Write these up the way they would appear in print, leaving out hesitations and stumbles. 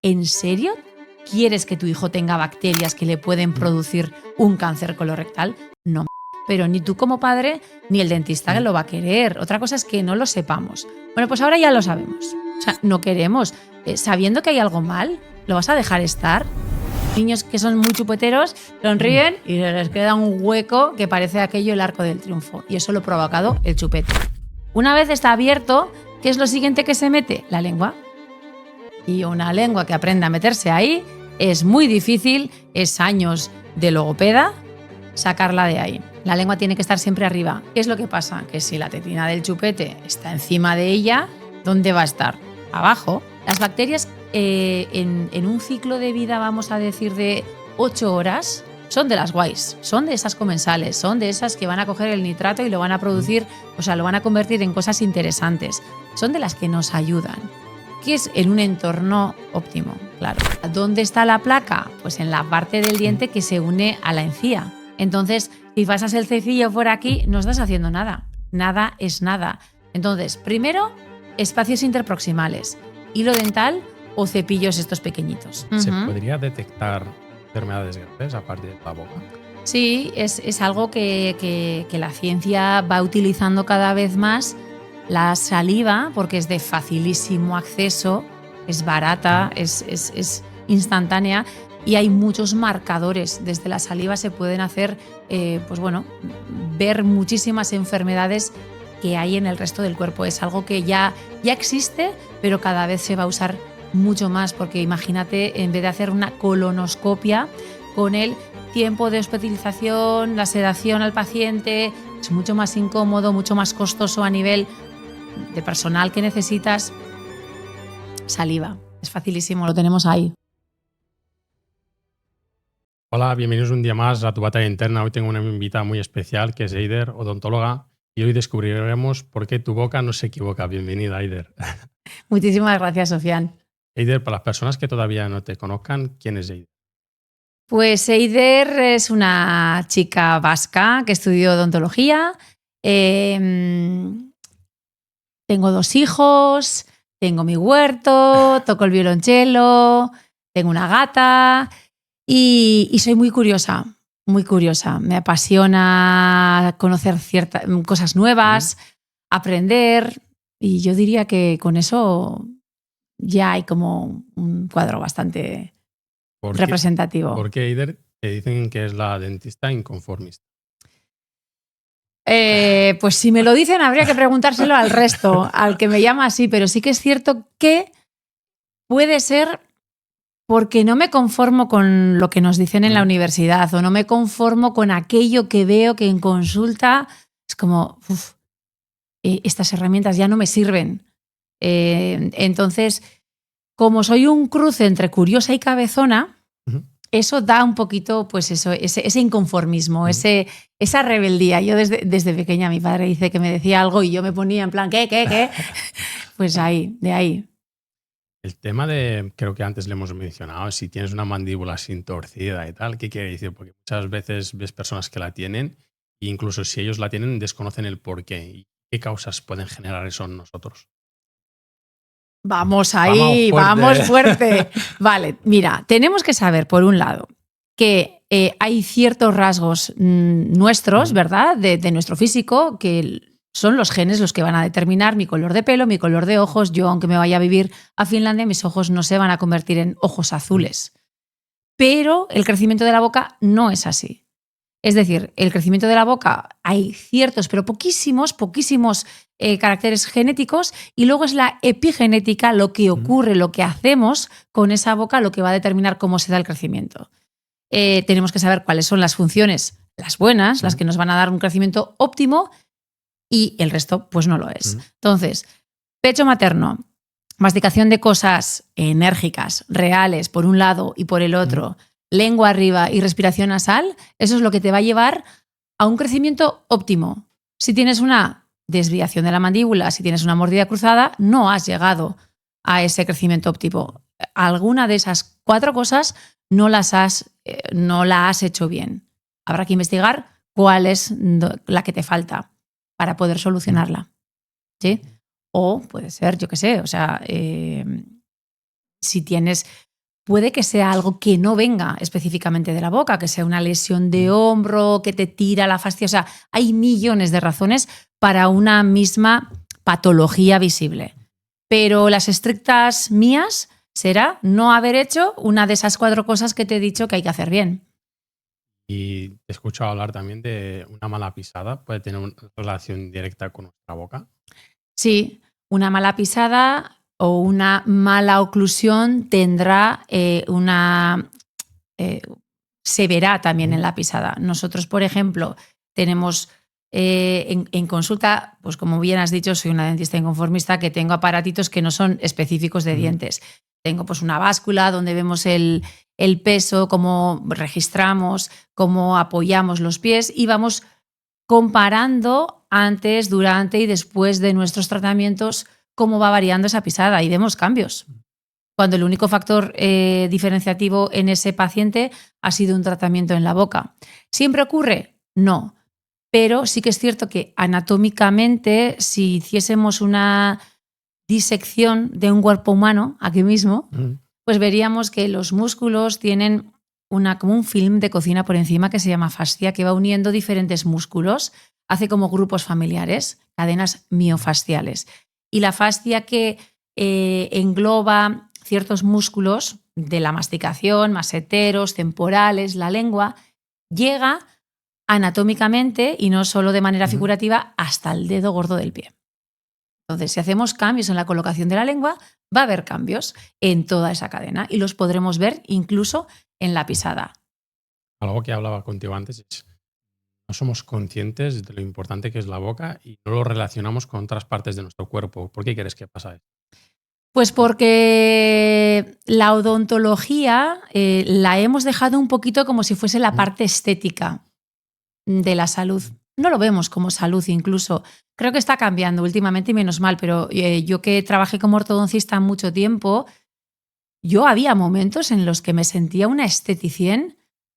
¿En serio quieres que tu hijo tenga bacterias que le pueden producir un cáncer colorectal? No, pero ni tú como padre ni el dentista lo va a querer. Otra cosa es que no lo sepamos. Bueno, pues ahora ya lo sabemos. O sea, no queremos. Sabiendo que hay algo mal, ¿lo vas a dejar estar? Niños que son muy chupeteros sonríen y les queda un hueco que parece aquello el Arco del Triunfo. Y eso lo ha provocado el chupete. Una vez está abierto, ¿qué es lo siguiente que se mete? La lengua. Y una lengua que aprenda a meterse ahí es muy difícil, es años de logopeda sacarla de ahí. La lengua tiene que estar siempre arriba. ¿Qué es lo que pasa? Que si la tetina del chupete está encima de ella, ¿dónde va a estar? Abajo. Las bacterias en un ciclo de vida, vamos a decir, de 8 horas, son de las guays, son de esas comensales, son de esas que van a coger el nitrato y lo van a producir, o sea, lo van a convertir en cosas interesantes. Son de las que nos ayudan. ¿Qué es en un entorno óptimo? Claro. ¿Dónde está la placa? Pues en la parte del diente que se une a la encía. Entonces, si pasas el cepillo por aquí, no estás haciendo nada. Nada es nada. Entonces, primero, espacios interproximales. Hilo dental o cepillos estos pequeñitos. ¿Se podría detectar enfermedades graves a partir de la boca? Sí, es algo que la ciencia va utilizando cada vez más. La saliva, porque es de facilísimo acceso, es barata, es instantánea y hay muchos marcadores. Desde la saliva se pueden hacer, ver muchísimas enfermedades que hay en el resto del cuerpo. Es algo que ya existe, pero cada vez se va a usar mucho más, porque imagínate, en vez de hacer una colonoscopia, con el tiempo de hospitalización, la sedación al paciente, es mucho más incómodo, mucho más costoso a nivel de personal que necesitas. Saliva, es facilísimo, lo tenemos ahí. Hola, bienvenidos un día más a Tu Batalla Interna. Hoy tengo una invitada muy especial que es Eider, odontóloga, y hoy descubriremos por qué tu boca no se equivoca. Bienvenida, Eider. Muchísimas gracias, Sofian. Eider, para las personas que todavía no te conozcan, ¿quién es Eider? Pues Eider es una chica vasca que estudió odontología. Tengo 2 hijos, tengo mi huerto, toco el violonchelo, tengo una gata y soy muy curiosa, muy curiosa. Me apasiona conocer ciertas cosas nuevas, aprender, y yo diría que con eso ya hay como un cuadro bastante representativo. ¿Por qué, Eider, te dicen que es la dentista inconformista? Pues si me lo dicen habría que preguntárselo al resto, al que me llama así, pero sí que es cierto que puede ser porque no me conformo con lo que nos dicen en la universidad, o no me conformo con aquello que veo que en consulta es como, estas herramientas ya no me sirven. Entonces, como soy un cruce entre curiosa y cabezona, eso da un poquito, pues eso, ese inconformismo, esa rebeldía. Yo desde pequeña, mi padre dice que me decía algo y yo me ponía en plan, ¿qué? Pues de ahí. El tema de, creo que antes le hemos mencionado, si tienes una mandíbula sin torcida y tal, ¿qué quiere decir? Porque muchas veces ves personas que la tienen e incluso si ellos la tienen desconocen el porqué. ¿Y qué causas pueden generar eso en nosotros? Vamos ahí, vamos fuerte. Vale, mira, tenemos que saber, por un lado, que hay ciertos rasgos nuestros, ¿verdad? De nuestro físico, que son los genes los que van a determinar mi color de pelo, mi color de ojos. Yo, aunque me vaya a vivir a Finlandia, mis ojos no se van a convertir en ojos azules. Pero el crecimiento de la boca no es así. Es decir, el crecimiento de la boca hay ciertos, pero poquísimos caracteres genéticos, y luego es la epigenética, lo que ocurre, lo que hacemos con esa boca, lo que va a determinar cómo se da el crecimiento. Tenemos que saber cuáles son las funciones, las buenas, las que nos van a dar un crecimiento óptimo, y el resto pues no lo es. Entonces, pecho materno, masticación de cosas enérgicas, reales, por un lado y por el otro, lengua arriba y respiración nasal, eso es lo que te va a llevar a un crecimiento óptimo. Si tienes una desviación de la mandíbula, si tienes una mordida cruzada, no has llegado a ese crecimiento óptimo. Alguna de esas 4 cosas no la has hecho bien. Habrá que investigar cuál es la que te falta para poder solucionarla. ¿Sí? O puede ser, yo qué sé, o sea, si tienes puede que sea algo que no venga específicamente de la boca, que sea una lesión de hombro, que te tira la fascia. O sea, hay millones de razones para una misma patología visible. Pero las estrictas mías será no haber hecho una de esas 4 cosas que te he dicho que hay que hacer bien. Y te he escuchado hablar también de una mala pisada. ¿Puede tener una relación directa con nuestra boca? Sí, una mala pisada o una mala oclusión tendrá se verá también en la pisada. Nosotros, por ejemplo, tenemos en consulta, pues como bien has dicho, soy una dentista inconformista que tengo aparatitos que no son específicos de dientes. Tengo pues una báscula donde vemos el peso, cómo registramos, cómo apoyamos los pies y vamos comparando antes, durante y después de nuestros tratamientos cómo va variando esa pisada y vemos cambios. Cuando el único factor diferenciativo en ese paciente ha sido un tratamiento en la boca. ¿Siempre ocurre? No. Pero sí que es cierto que anatómicamente, si hiciésemos una disección de un cuerpo humano, aquí mismo, pues veríamos que los músculos tienen como un film de cocina por encima que se llama fascia, que va uniendo diferentes músculos, hace como grupos familiares, cadenas miofasciales. Y la fascia que engloba ciertos músculos de la masticación, maseteros, temporales, la lengua, llega anatómicamente y no solo de manera figurativa hasta el dedo gordo del pie. Entonces, si hacemos cambios en la colocación de la lengua, va a haber cambios en toda esa cadena y los podremos ver incluso en la pisada. Algo que hablaba contigo antes es no somos conscientes de lo importante que es la boca y no lo relacionamos con otras partes de nuestro cuerpo. ¿Por qué crees que pasa eso? Pues porque la odontología la hemos dejado un poquito como si fuese la parte estética de la salud. No lo vemos como salud incluso. Creo que está cambiando últimamente y menos mal, pero yo que trabajé como ortodoncista mucho tiempo, yo había momentos en los que me sentía una esteticien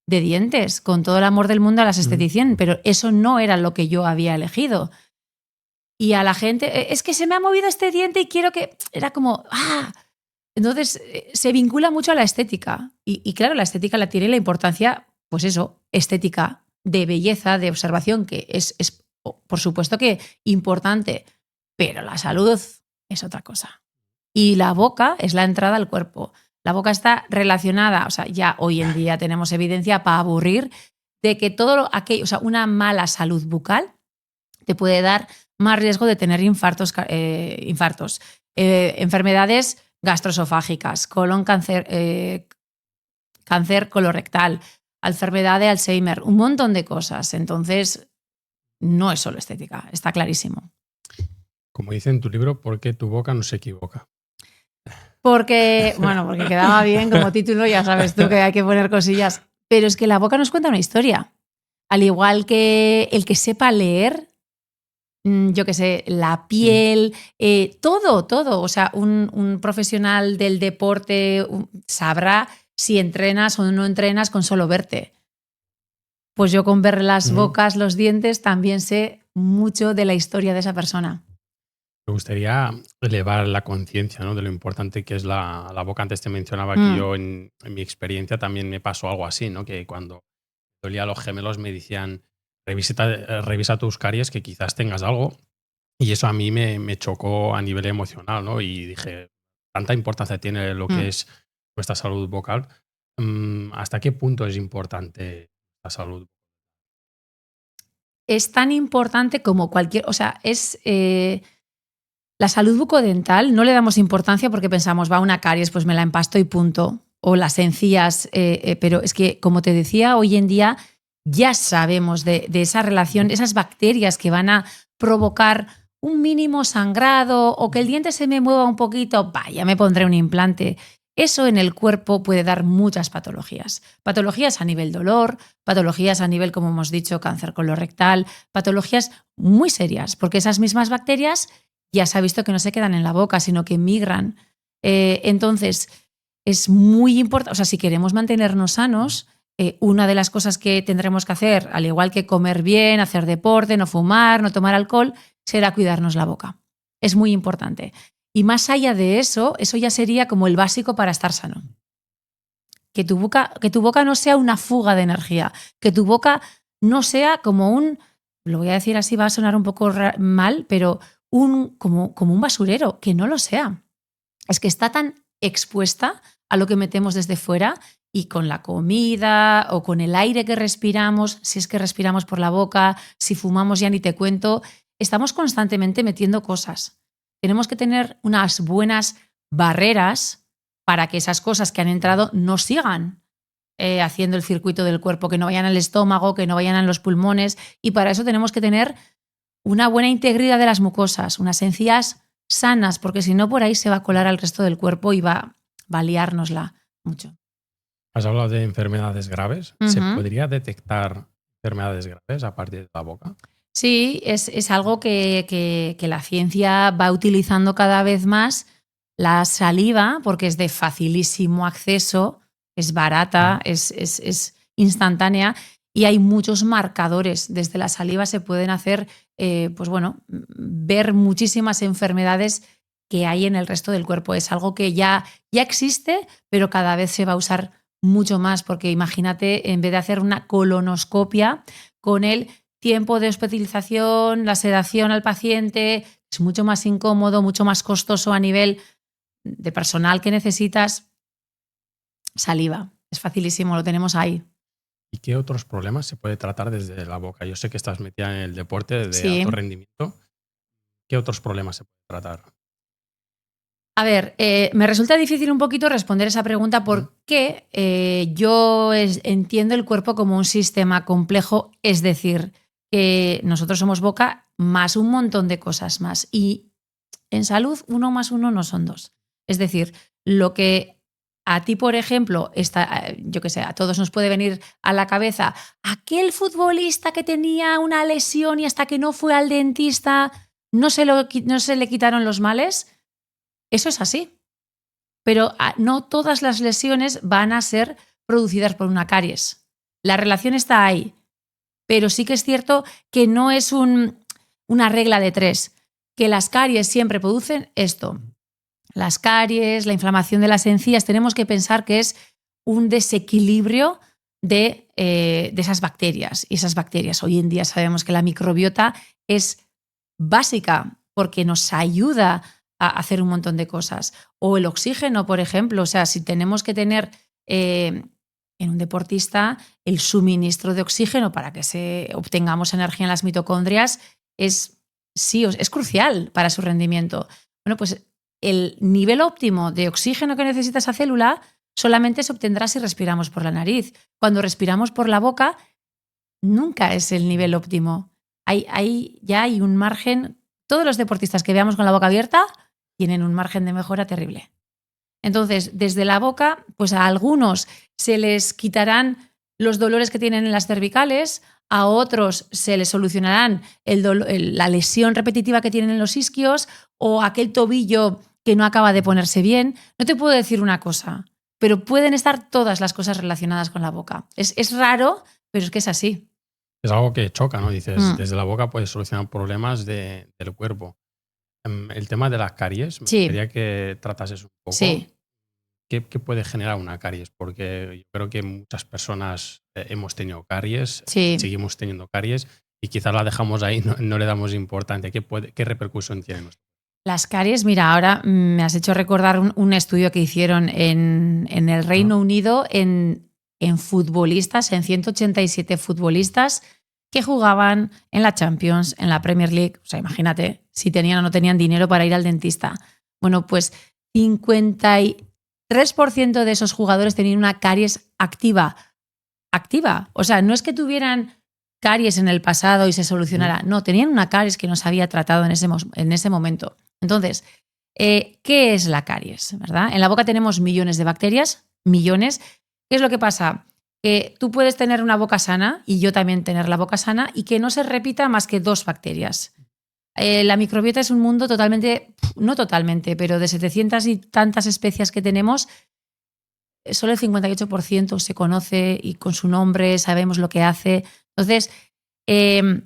de dientes, con todo el amor del mundo a las esteticien, pero eso no era lo que yo había elegido. Y a la gente, es que se me ha movido este diente y quiero que... Era como, ¡ah! Entonces, se vincula mucho a la estética. Y claro, la estética la tiene la importancia, pues eso, estética, de belleza, de observación, que es por supuesto que importante, pero la salud es otra cosa. Y la boca es la entrada al cuerpo. La boca está relacionada, o sea, ya hoy en día tenemos evidencia para aburrir de que todo aquello, o sea, una mala salud bucal te puede dar más riesgo de tener infartos, enfermedades gastroesofágicas, cáncer colorectal, enfermedad de Alzheimer, un montón de cosas. Entonces, no es solo estética, está clarísimo. Como dice en tu libro, ¿por qué tu boca no se equivoca? Porque quedaba bien como título, ya sabes tú que hay que poner cosillas. Pero es que la boca nos cuenta una historia. Al igual que el que sepa leer, yo qué sé, la piel, todo. O sea, un profesional del deporte sabrá si entrenas o no entrenas con solo verte. Pues yo con ver las bocas, los dientes, también sé mucho de la historia de esa persona. Me gustaría elevar la conciencia, ¿no?, de lo importante que es la boca. Antes te mencionaba que yo en mi experiencia también me pasó algo así, ¿no? Que cuando dolía los gemelos me decían revisa tus caries que quizás tengas algo. Y eso a mí me chocó a nivel emocional, ¿no? Y dije, tanta importancia tiene lo que es nuestra salud vocal. ¿Hasta qué punto es importante la salud? Es tan importante como cualquier... O sea, la salud bucodental no le damos importancia porque pensamos, va una caries, pues me la empasto y punto. O las encías, pero es que, como te decía, hoy en día ya sabemos de esa relación, esas bacterias que van a provocar un mínimo sangrado o que el diente se me mueva un poquito, ya me pondré un implante. Eso en el cuerpo puede dar muchas patologías. Patologías a nivel dolor, patologías a nivel, como hemos dicho, cáncer colorectal, patologías muy serias, porque esas mismas bacterias ya se ha visto que no se quedan en la boca, sino que migran. Entonces, es muy importante, o sea, si queremos mantenernos sanos, una de las cosas que tendremos que hacer, al igual que comer bien, hacer deporte, no fumar, no tomar alcohol, será cuidarnos la boca. Es muy importante. Y más allá de eso ya sería como el básico para estar sano. que tu boca no sea una fuga de energía, que tu boca no sea como lo voy a decir así, va a sonar un poco mal, pero como un basurero, que no lo sea. Es que está tan expuesta a lo que metemos desde fuera y con la comida o con el aire que respiramos, si es que respiramos por la boca, si fumamos ya ni te cuento, estamos constantemente metiendo cosas. Tenemos que tener unas buenas barreras para que esas cosas que han entrado no sigan haciendo el circuito del cuerpo, que no vayan al estómago, que no vayan a los pulmones, y para eso tenemos que tener una buena integridad de las mucosas, unas encías sanas, porque si no por ahí se va a colar al resto del cuerpo y va a liárnosla mucho. Has hablado de enfermedades graves. ¿Se podría detectar enfermedades graves a partir de la boca? Sí, es algo que la ciencia va utilizando cada vez más. La saliva, porque es de facilísimo acceso, es barata, es instantánea y hay muchos marcadores. Desde la saliva se pueden hacer, ver muchísimas enfermedades que hay en el resto del cuerpo. Es algo que ya existe, pero cada vez se va a usar mucho más, porque imagínate, en vez de hacer una colonoscopia con el tiempo de hospitalización, la sedación al paciente, es mucho más incómodo, mucho más costoso a nivel de personal que necesitas. Saliva, es facilísimo, lo tenemos ahí. ¿Y qué otros problemas se puede tratar desde la boca? Yo sé que estás metida en el deporte de alto rendimiento. ¿Qué otros problemas se puede tratar? A ver, me resulta difícil un poquito responder esa pregunta porque yo entiendo el cuerpo como un sistema complejo, es decir, que nosotros somos boca más un montón de cosas más. Y en salud, 1 más 1 no son 2. Es decir, lo que a ti, por ejemplo, yo qué sé, a todos nos puede venir a la cabeza aquel futbolista que tenía una lesión y hasta que no fue al dentista no se le quitaron los males. Eso es así. Pero no todas las lesiones van a ser producidas por una caries. La relación está ahí. Pero sí que es cierto que no es una regla de 3, que las caries siempre producen esto. Las caries, la inflamación de las encías, tenemos que pensar que es un desequilibrio de esas bacterias. Y esas bacterias, hoy en día sabemos que la microbiota es básica porque nos ayuda a hacer un montón de cosas. O el oxígeno, por ejemplo. O sea, si tenemos que tener en un deportista el suministro de oxígeno para que obtengamos energía en las mitocondrias es crucial para su rendimiento. Bueno, pues el nivel óptimo de oxígeno que necesita esa célula solamente se obtendrá si respiramos por la nariz. Cuando respiramos por la boca, nunca es el nivel óptimo. Ya hay un margen. Todos los deportistas que veamos con la boca abierta tienen un margen de mejora terrible. Entonces, desde la boca, pues a algunos se les quitarán los dolores que tienen en las cervicales, a otros se les solucionarán la lesión repetitiva que tienen en los isquios o aquel tobillo que no acaba de ponerse bien. No te puedo decir una cosa, pero pueden estar todas las cosas relacionadas con la boca. Es raro, pero es que es así. Es algo que choca, ¿no? Dices, desde la boca puedes solucionar problemas del cuerpo. El tema de las caries, me gustaría que tratases un poco. Sí. ¿Qué puede generar una caries? Porque yo creo que muchas personas hemos tenido caries, seguimos teniendo caries y quizás la dejamos ahí, no le damos importancia. ¿Qué repercusión tiene? Las caries, mira, ahora me has hecho recordar un estudio que hicieron en el Reino Unido en futbolistas, en 187 futbolistas que jugaban en la Champions, en la Premier League. O sea, imagínate si tenían o no tenían dinero para ir al dentista. Bueno, pues 53% de esos jugadores tenían una caries activa. Activa. O sea, no es que tuvieran caries en el pasado y se solucionara. No, tenían una caries que no se había tratado en ese momento. Entonces, ¿qué es la caries? ¿Verdad? En la boca tenemos millones de bacterias, millones. ¿Qué es lo que pasa? Que tú puedes tener una boca sana y yo también tener la boca sana y que no se repita más que 2 bacterias. La microbiota es un mundo no totalmente, pero de 700 y tantas especies que tenemos, solo el 58% se conoce y con su nombre sabemos lo que hace. Entonces, me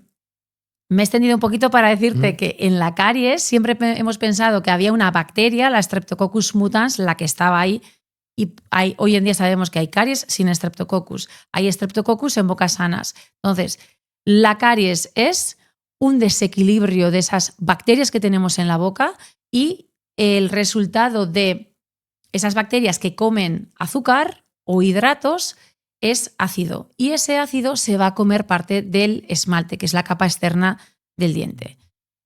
he extendido un poquito para decirte que en la caries siempre hemos pensado que había una bacteria, la Streptococcus mutans, la que estaba ahí. Y hoy en día sabemos que hay caries sin Streptococcus. Hay Streptococcus en bocas sanas. Entonces, la caries es un desequilibrio de esas bacterias que tenemos en la boca y el resultado de esas bacterias que comen azúcar o hidratos es ácido. Y ese ácido se va a comer parte del esmalte, que es la capa externa del diente.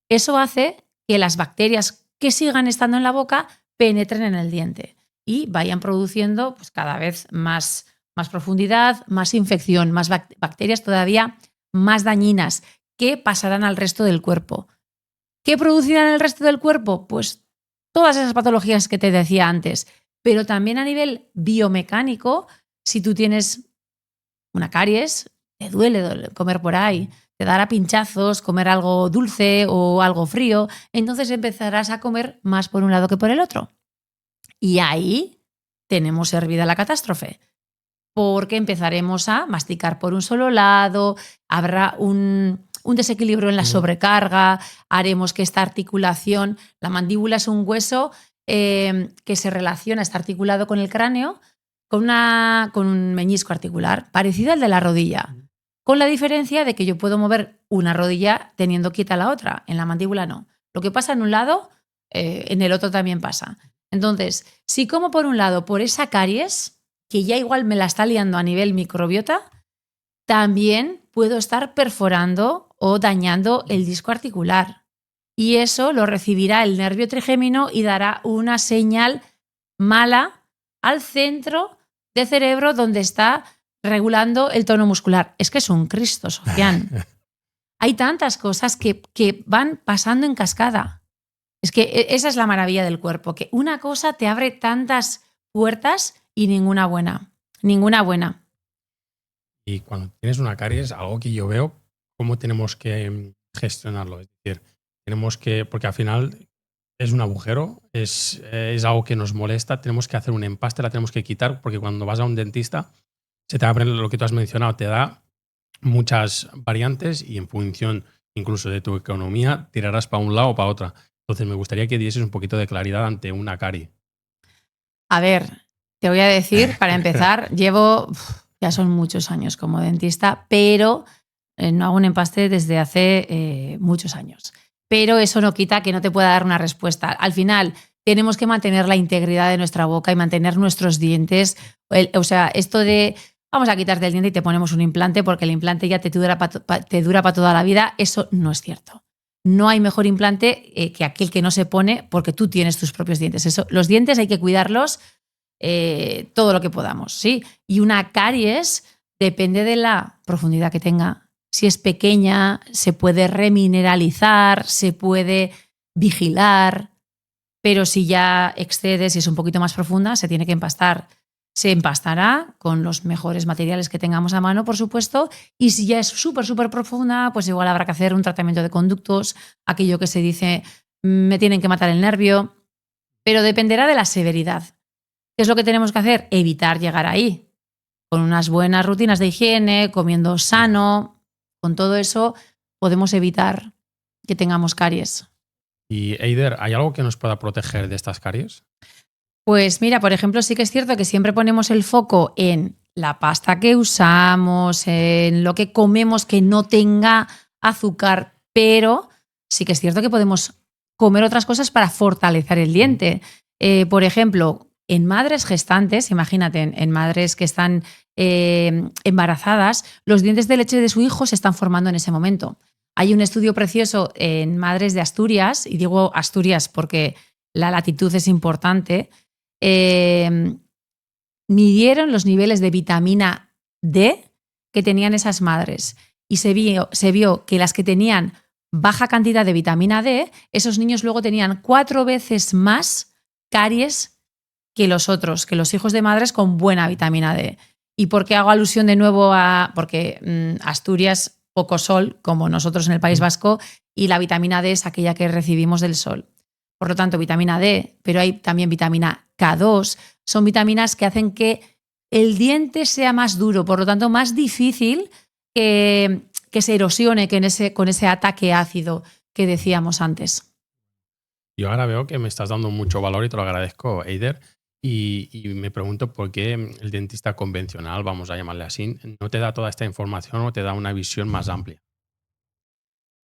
Eso hace que las bacterias que sigan estando en la boca penetren en el diente y vayan produciendo pues, cada vez más profundidad, más infección, más bacterias todavía más dañinas que pasarán al resto del cuerpo. ¿Qué producirán el resto del cuerpo? Pues todas esas patologías que te decía antes, pero también a nivel biomecánico, si tú tienes una caries, te duele comer por ahí, te dará pinchazos, comer algo dulce o algo frío, entonces empezarás a comer más por un lado que por el otro. Y ahí tenemos servida la catástrofe, porque empezaremos a masticar por un solo lado, habrá un desequilibrio en la sobrecarga, haremos que esta articulación, la mandíbula es un hueso que se relaciona, está articulado con el cráneo, con un meñisco articular, parecido al de la rodilla, con la diferencia de que yo puedo mover una rodilla teniendo quieta la otra, en la mandíbula no. Lo que pasa en un lado, en el otro también pasa. Entonces, si como por un lado por esa caries, que ya igual me la está liando a nivel microbiota, también puedo estar perforando o dañando el disco articular. Y eso lo recibirá el nervio trigémino y dará una señal mala al centro de cerebro donde está regulando el tono muscular. Es que es un Cristo, Sofian. Hay tantas cosas que van pasando en cascada. Es que esa es la maravilla del cuerpo, que una cosa te abre tantas puertas y ninguna buena. Ninguna buena. Y cuando tienes una caries, algo que yo veo, ¿cómo tenemos que gestionarlo? Es decir, tenemos que, porque al final es un agujero, es algo que nos molesta, tenemos que hacer un empaste, la tenemos que quitar, porque cuando vas a un dentista, se te abre lo que tú has mencionado, te da muchas variantes y en función incluso de tu economía, tirarás para un lado o para otra. Entonces me gustaría que dieses un poquito de claridad ante una carie. A ver, te voy a decir, para empezar, ya son muchos años como dentista, pero no hago un empaste desde hace muchos años. Pero eso no quita que no te pueda dar una respuesta. Al final, tenemos que mantener la integridad de nuestra boca y mantener nuestros dientes. O sea, esto de vamos a quitarte el diente y te ponemos un implante porque el implante ya te dura para toda la vida, eso no es cierto. No hay mejor implante que aquel que no se pone porque tú tienes tus propios dientes. Los dientes hay que cuidarlos todo lo que podamos, ¿sí? Y una caries depende de la profundidad que tenga. Si es pequeña, se puede remineralizar, se puede vigilar, pero si ya excede, si es un poquito más profunda, se tiene que empastar. Se empastará con los mejores materiales que tengamos a mano, por supuesto, y si ya es súper, súper profunda, pues igual habrá que hacer un tratamiento de conductos, aquello que se dice, me tienen que matar el nervio, pero dependerá de la severidad. ¿Qué es lo que tenemos que hacer? Evitar llegar ahí. Con unas buenas rutinas de higiene, comiendo sano, con todo eso podemos evitar que tengamos caries. Y Eider, ¿hay algo que nos pueda proteger de estas caries? Pues mira, por ejemplo, sí que es cierto que siempre ponemos el foco en la pasta que usamos, en lo que comemos que no tenga azúcar, pero sí que es cierto que podemos comer otras cosas para fortalecer el diente. Por ejemplo, en madres gestantes, imagínate, en madres que están embarazadas, los dientes de leche de su hijo se están formando en ese momento. Hay un estudio precioso en madres de Asturias, y digo Asturias porque la latitud es importante. Midieron los niveles de vitamina D que tenían esas madres y se vio que las que tenían baja cantidad de vitamina D, esos niños luego tenían 4 veces más caries que los otros, que los hijos de madres con buena vitamina D. ¿Y por qué hago alusión de nuevo a...? Porque Asturias, poco sol, como nosotros en el País Vasco, y la vitamina D es aquella que recibimos del sol. Por lo tanto, vitamina D, pero hay también vitamina K2, son vitaminas que hacen que el diente sea más duro, por lo tanto, más difícil que se erosione con ese ataque ácido que decíamos antes. Yo ahora veo que me estás dando mucho valor y te lo agradezco, Eider. Y me pregunto por qué el dentista convencional, vamos a llamarle así, no te da toda esta información o te da una visión más amplia.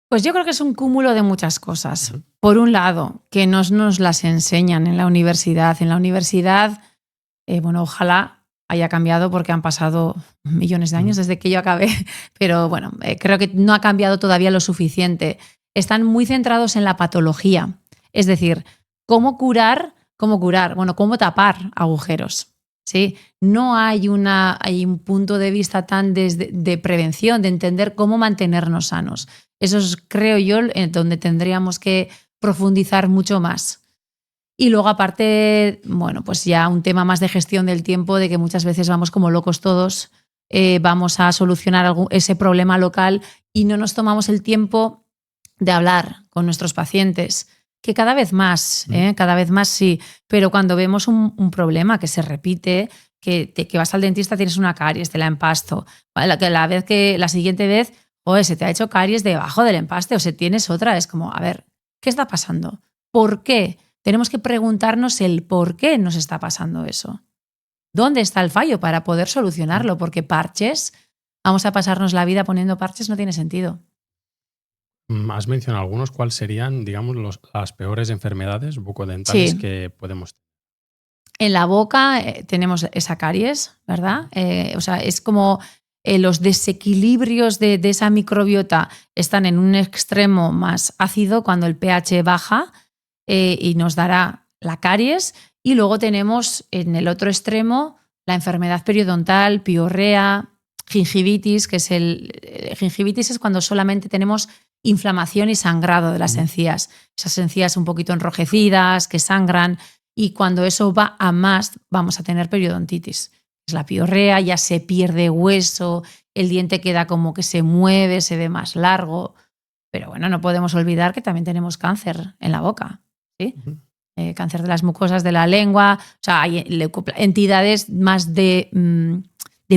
Pues yo creo que es un cúmulo de muchas cosas. Ujú. Por un lado, que nos las enseñan en la universidad. En la universidad, bueno, ojalá haya cambiado porque han pasado millones de años Mm. desde que yo acabé, pero bueno, creo que no ha cambiado todavía lo suficiente. Están muy centrados en la patología, es decir, cómo curar, bueno, cómo tapar agujeros. ¿Sí? No hay un punto de vista tan de prevención, de entender cómo mantenernos sanos. Eso es, creo yo, donde tendríamos que profundizar mucho más. Y luego, aparte, bueno, pues ya un tema más de gestión del tiempo, de que muchas veces vamos como locos todos, vamos a solucionar ese problema local y no nos tomamos el tiempo de hablar con nuestros pacientes, que cada vez más sí, pero cuando vemos un problema que se repite, que vas al dentista, tienes una caries, te la empasto, ¿vale? La siguiente vez, oye, se te ha hecho caries debajo del empaste o se tienes otra, es como, a ver, ¿qué está pasando? ¿Por qué? Tenemos que preguntarnos el por qué nos está pasando eso. ¿Dónde está el fallo para poder solucionarlo? Porque parches, vamos a pasarnos la vida poniendo parches, no tiene sentido. Has mencionado algunos, ¿cuáles serían, digamos, las peores enfermedades bucodentales Sí, que podemos tener? en la boca tenemos esa caries, ¿verdad? O sea, es como los desequilibrios de esa microbiota están en un extremo más ácido cuando el pH baja y nos dará la caries. Y luego tenemos en el otro extremo la enfermedad periodontal, piorrea, gingivitis, que es gingivitis es cuando solamente tenemos inflamación y sangrado de las Ujú. encías. Esas encías un poquito enrojecidas, que sangran, y cuando eso va a más vamos a tener periodontitis. Es la piorrea, ya se pierde hueso, el diente queda como que se mueve, se ve más largo. Pero bueno, no podemos olvidar que también tenemos cáncer en la boca, ¿sí? Ujú. Cáncer de las mucosas de la lengua, o sea, hay entidades más de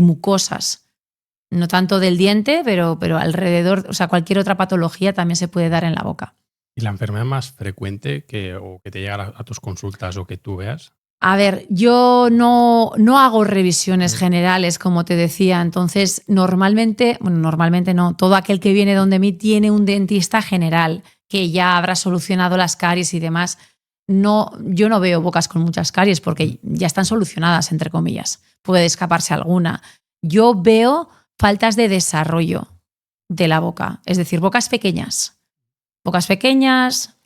mucosas, no tanto del diente, pero alrededor, o sea, cualquier otra patología también se puede dar en la boca. ¿Y la enfermedad más frecuente o que te llega a tus consultas o que tú veas? A ver, yo no hago revisiones Mm. generales, como te decía, entonces normalmente no, todo aquel que viene donde mí tiene un dentista general que ya habrá solucionado las caries y demás. No, yo no veo bocas con muchas caries porque ya están solucionadas, entre comillas. Puede escaparse alguna. Yo veo faltas de desarrollo de la boca, es decir, bocas pequeñas,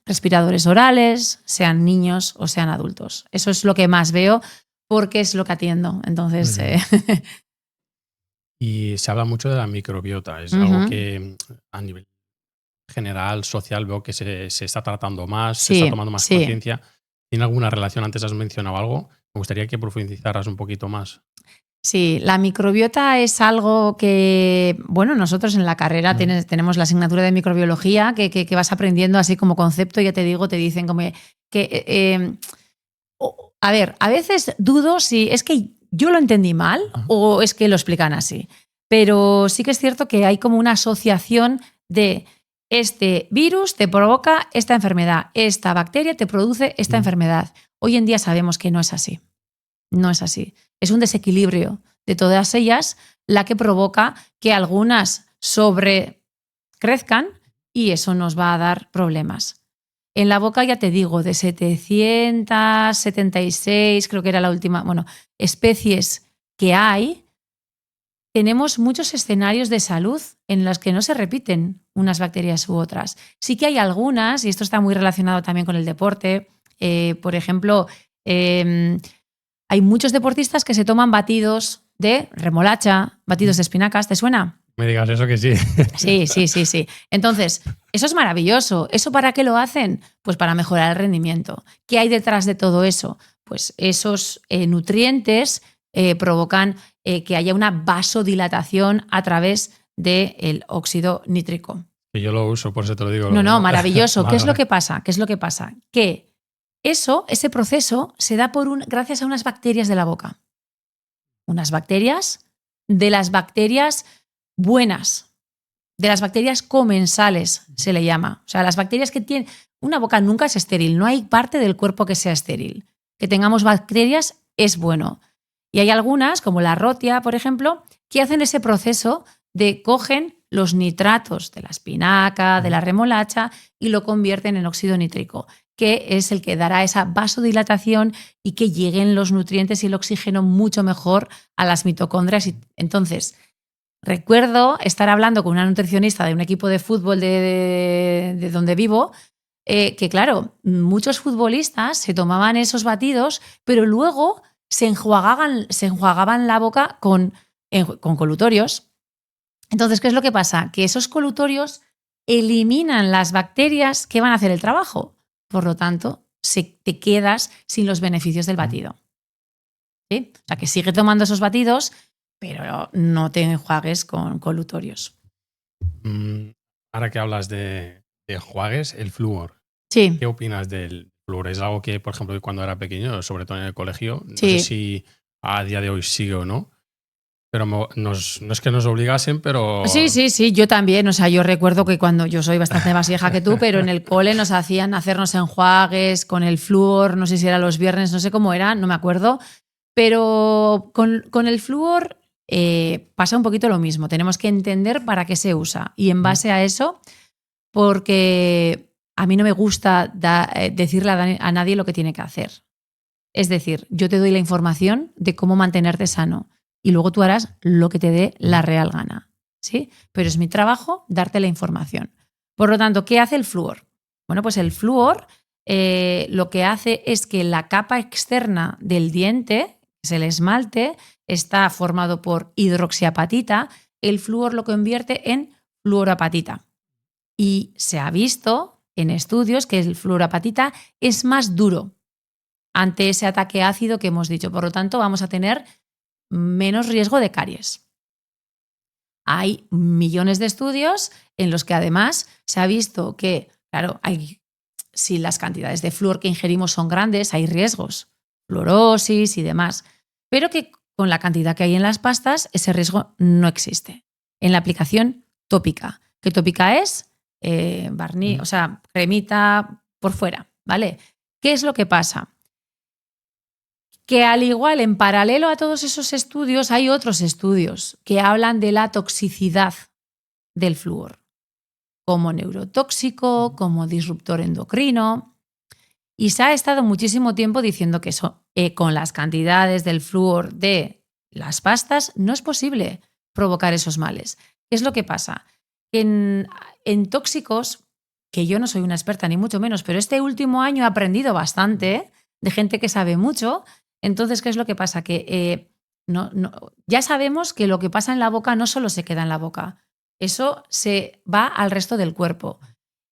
respiradores orales, sean niños o sean adultos. Eso es lo que más veo porque es lo que atiendo. Muy Entonces, bien. Y se habla mucho de la microbiota. Es algo ujú. que a nivel general, social, veo que se está tratando más, se está Sí, tomando más sí. conciencia. ¿Tiene alguna relación? Antes has mencionado algo. Me gustaría que profundizaras un poquito más. Sí, la microbiota es algo que, bueno, nosotros en la carrera Mm. tenemos la asignatura de microbiología que vas aprendiendo así como concepto, ya te digo, te dicen como que a ver, a veces dudo si es que yo lo entendí mal Ajá. o es que lo explican así. Pero sí que es cierto que hay como una asociación de este virus te provoca esta enfermedad, esta bacteria te produce esta Mm. enfermedad. Hoy en día sabemos que no es así. No es así. Es un desequilibrio de todas ellas la que provoca que algunas sobrecrezcan y eso nos va a dar problemas. En la boca, ya te digo, de 776, creo que era la última, bueno, especies que hay, tenemos muchos escenarios de salud en los que no se repiten unas bacterias u otras. Sí que hay algunas, y esto está muy relacionado también con el deporte, por ejemplo, hay muchos deportistas que se toman batidos de remolacha, batidos de espinacas, ¿te suena? Me digas eso que sí. Sí, sí, sí, sí. Entonces, eso es maravilloso. ¿Eso para qué lo hacen? Pues para mejorar el rendimiento. ¿Qué hay detrás de todo eso? Pues esos nutrientes provocan que haya una vasodilatación a través del óxido nítrico. Que yo lo uso, por eso te lo digo. No, maravilloso. ¿Qué Vale, es lo vale. que pasa? ¿Qué es lo que pasa? Que ese proceso se da gracias a unas bacterias de la boca. Unas bacterias de las bacterias buenas, de las bacterias comensales, se le llama. O sea, las bacterias que tienen... Una boca nunca es estéril, no hay parte del cuerpo que sea estéril. que tengamos bacterias es bueno. Y hay algunas, como la rotia, por ejemplo, que hacen ese proceso de cogen los nitratos de la espinaca, de la remolacha y lo convierten en óxido nítrico, que es el que dará esa vasodilatación y que lleguen los nutrientes y el oxígeno mucho mejor a las mitocondrias. Y entonces, recuerdo estar hablando con una nutricionista de un equipo de fútbol de donde vivo, que claro, muchos futbolistas se tomaban esos batidos, pero luego se enjuagaban la boca con colutorios. Entonces, ¿qué es lo que pasa? Que esos colutorios eliminan las bacterias que van a hacer el trabajo. Por lo tanto, te quedas sin los beneficios del batido. ¿Sí? O sea, que sigue tomando esos batidos, pero no te enjuagues con colutorios. Ahora que hablas de enjuagues, el flúor. Sí. ¿Qué opinas del flúor? Es algo que, por ejemplo, cuando era pequeño, sobre todo en el colegio, no Sí. sé si a día de hoy sigue o no, pero no es que nos obligasen, pero... Sí, yo también. O sea, yo recuerdo que cuando yo soy bastante más vieja que tú, pero en el cole nos hacían hacernos enjuagues con el flúor, no sé si era los viernes, no sé cómo era, no me acuerdo. Pero con el flúor pasa un poquito lo mismo. Tenemos que entender para qué se usa. Y en base a eso, porque a mí no me gusta decirle a nadie lo que tiene que hacer. Es decir, yo te doy la información de cómo mantenerte sano y luego tú harás lo que te dé la real gana, ¿sí? Pero es mi trabajo darte la información. Por lo tanto, ¿qué hace el flúor? Bueno, pues el flúor lo que hace es que la capa externa del diente, que es el esmalte, está formado por hidroxiapatita. El flúor lo convierte en fluorapatita. Y se ha visto en estudios que el fluorapatita es más duro ante ese ataque ácido que hemos dicho. Por lo tanto, vamos a tener menos riesgo de caries. Hay millones de estudios en los que además se ha visto que, claro, si las cantidades de flúor que ingerimos son grandes, hay riesgos, fluorosis y demás, pero que con la cantidad que hay en las pastas, ese riesgo no existe. En la aplicación tópica, ¿qué tópica es? Barniz, o sea, cremita por fuera, ¿vale? ¿Qué es lo que pasa? Que al igual, en paralelo a todos esos estudios, hay otros estudios que hablan de la toxicidad del flúor, como neurotóxico, como disruptor endocrino. Y se ha estado muchísimo tiempo diciendo que eso, con las cantidades del flúor de las pastas, no es posible provocar esos males. ¿Qué es lo que pasa? En tóxicos, que yo no soy una experta ni mucho menos, pero este último año he aprendido bastante de gente que sabe mucho. Entonces, ¿qué es lo que pasa? Que ya sabemos que lo que pasa en la boca no solo se queda en la boca, eso se va al resto del cuerpo.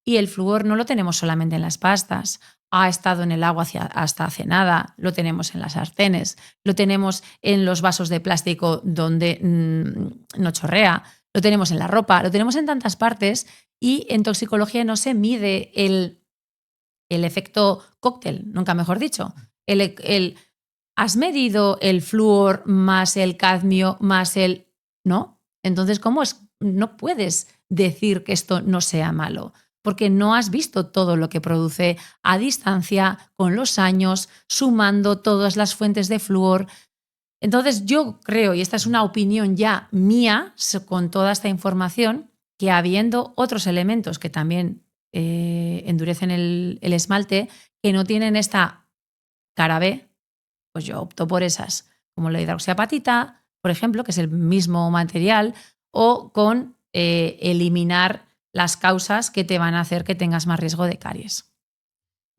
Y el flúor no lo tenemos solamente en las pastas, ha estado en el agua hasta hace nada, lo tenemos en las sartenes, lo tenemos en los vasos de plástico donde no chorrea, lo tenemos en la ropa, lo tenemos en tantas partes y en toxicología no se mide el efecto cóctel, nunca mejor dicho. ¿Has medido el flúor más el cadmio más el...? ¿No? Entonces, ¿cómo es? No puedes decir que esto no sea malo, porque no has visto todo lo que produce a distancia, con los años, sumando todas las fuentes de flúor. Entonces, yo creo, y esta es una opinión ya mía, con toda esta información, que habiendo otros elementos que también endurecen el esmalte, que no tienen esta cara B, pues yo opto por esas, como la hidroxiapatita, por ejemplo, que es el mismo material, o con eliminar las causas que te van a hacer que tengas más riesgo de caries.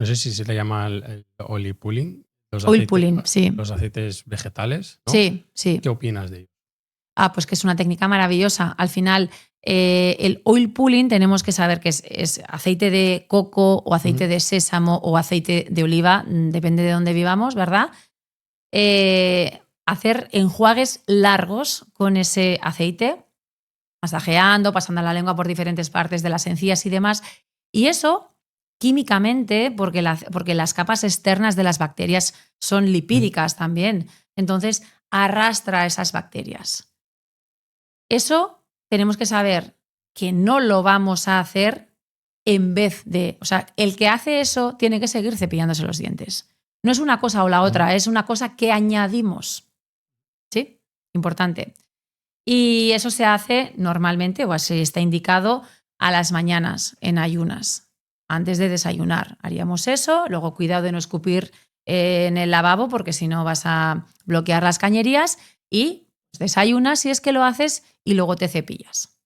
No sé si se le llama el oil pulling. Oil pulling, sí. Los aceites vegetales, ¿no? Sí, sí. ¿Qué opinas de ello? Pues que es una técnica maravillosa. Al final, el oil pulling tenemos que saber que es aceite de coco o aceite de sésamo o aceite de oliva, depende de dónde vivamos, ¿verdad? Hacer enjuagues largos con ese aceite, masajeando, pasando la lengua por diferentes partes de las encías y demás. Y eso, químicamente, porque las capas externas de las bacterias son lipídicas también, entonces arrastra esas bacterias. Eso tenemos que saber que no lo vamos a hacer en vez de... O sea, el que hace eso tiene que seguir cepillándose los dientes. No es una cosa o la otra, es una cosa que añadimos. ¿Sí? Importante. Y eso se hace normalmente, o así está indicado, a las mañanas, en ayunas, antes de desayunar. Haríamos eso, luego cuidado de no escupir en el lavabo porque si no vas a bloquear las cañerías y desayunas si es que lo haces y luego te cepillas.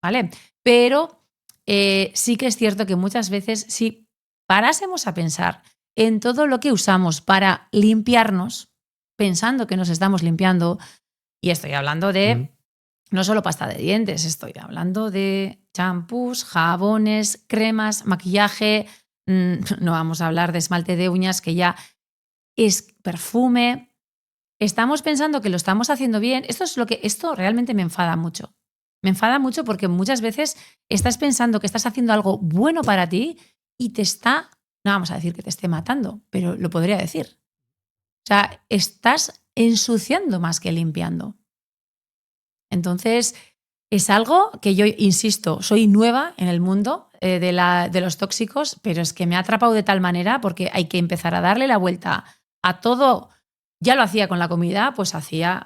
¿Vale? Pero sí que es cierto que muchas veces si parásemos a pensar en todo lo que usamos para limpiarnos, pensando que nos estamos limpiando, y estoy hablando de no solo pasta de dientes, estoy hablando de champús, jabones, cremas, maquillaje, no vamos a hablar de esmalte de uñas que ya es perfume. Estamos pensando que lo estamos haciendo bien. Esto realmente me enfada mucho. Me enfada mucho porque muchas veces estás pensando que estás haciendo algo bueno para ti y te está, no vamos a decir que te esté matando, pero lo podría decir. O sea, estás ensuciando más que limpiando. Entonces, es algo que yo, insisto, soy nueva en el mundo de los tóxicos, pero es que me ha atrapado de tal manera porque hay que empezar a darle la vuelta a todo. Ya lo hacía con la comida, pues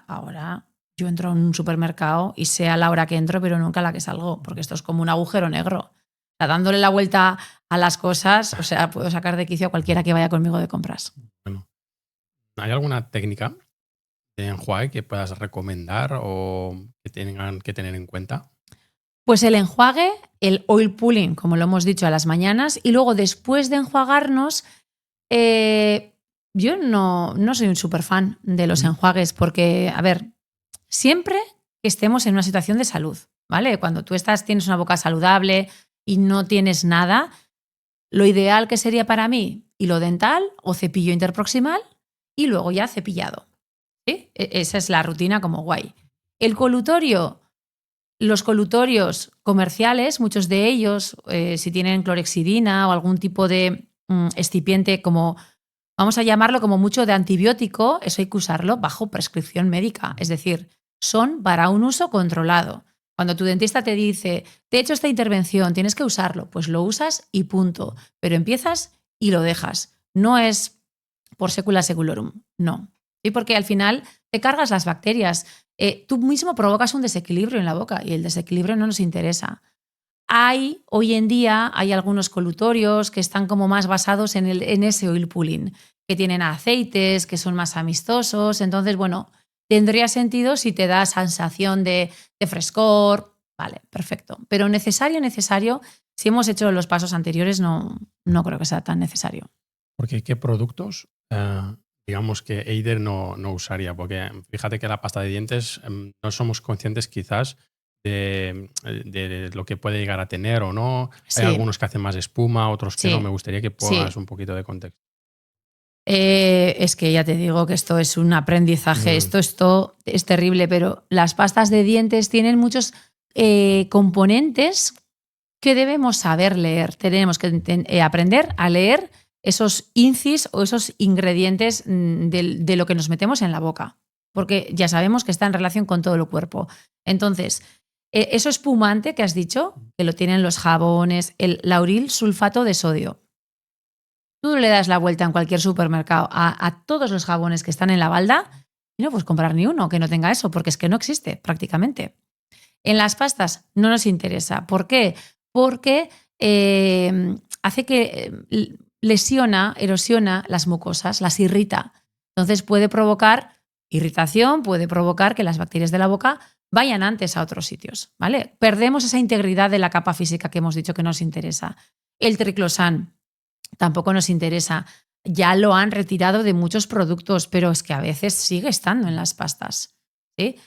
ahora yo entro en un supermercado y sé a la hora que entro, pero nunca a la que salgo, porque esto es como un agujero negro. O sea, dándole la vuelta a las cosas, o sea, puedo sacar de quicio a cualquiera que vaya conmigo de compras. Bueno, ¿hay alguna técnica de enjuague que puedas recomendar o que tengan que tener en cuenta? Pues el enjuague, el oil pulling, como lo hemos dicho, a las mañanas, y luego después de enjuagarnos, yo no soy un súper fan de los enjuagues porque, a ver, siempre que estemos en una situación de salud, ¿vale? Cuando tú tienes una boca saludable y no tienes nada, lo ideal que sería para mí, hilo dental o cepillo interproximal y luego ya cepillado. ¿Sí? Esa es la rutina como guay. El colutorio, los colutorios comerciales, muchos de ellos, si tienen clorhexidina o algún tipo de excipiente como, vamos a llamarlo como mucho de antibiótico, eso hay que usarlo bajo prescripción médica. Es decir, son para un uso controlado. Cuando tu dentista te dice, te he hecho esta intervención, tienes que usarlo, pues lo usas y punto. Pero empiezas y lo dejas. No es por secula seculorum, no. ¿Sí? Porque al final te cargas las bacterias. Tú mismo provocas un desequilibrio en la boca y el desequilibrio no nos interesa. Hoy en día hay algunos colutorios que están como más basados en ese oil pulling, que tienen aceites, que son más amistosos. Entonces, bueno, tendría sentido si te da sensación de frescor. Vale, perfecto. Pero necesario, si hemos hecho los pasos anteriores, no creo que sea tan necesario. Porque ¿qué productos digamos que Eider no usaría? Porque fíjate que la pasta de dientes no somos conscientes quizás de lo que puede llegar a tener o no. Sí. Hay algunos que hacen más espuma, otros que Sí. no. Me gustaría que pongas Sí. un poquito de contexto. Es que ya te digo que esto es un aprendizaje, esto es terrible, pero las pastas de dientes tienen muchos componentes que debemos saber leer. Tenemos que aprender a leer esos incis o esos ingredientes de lo que nos metemos en la boca, porque ya sabemos que está en relación con todo el cuerpo. Entonces, eso espumante que has dicho, que lo tienen los jabones, el lauril sulfato de sodio. Tú le das la vuelta en cualquier supermercado a todos los jabones que están en la balda y no puedes comprar ni uno que no tenga eso, porque es que no existe prácticamente. En las pastas no nos interesa. ¿Por qué? Porque hace que erosiona las mucosas, las irrita. Entonces puede provocar irritación, puede provocar que las bacterias de la boca vayan antes a otros sitios, ¿vale? Perdemos esa integridad de la capa física que hemos dicho que nos interesa. El triclosan tampoco nos interesa. Ya lo han retirado de muchos productos, pero es que a veces sigue estando en las pastas, ¿sí?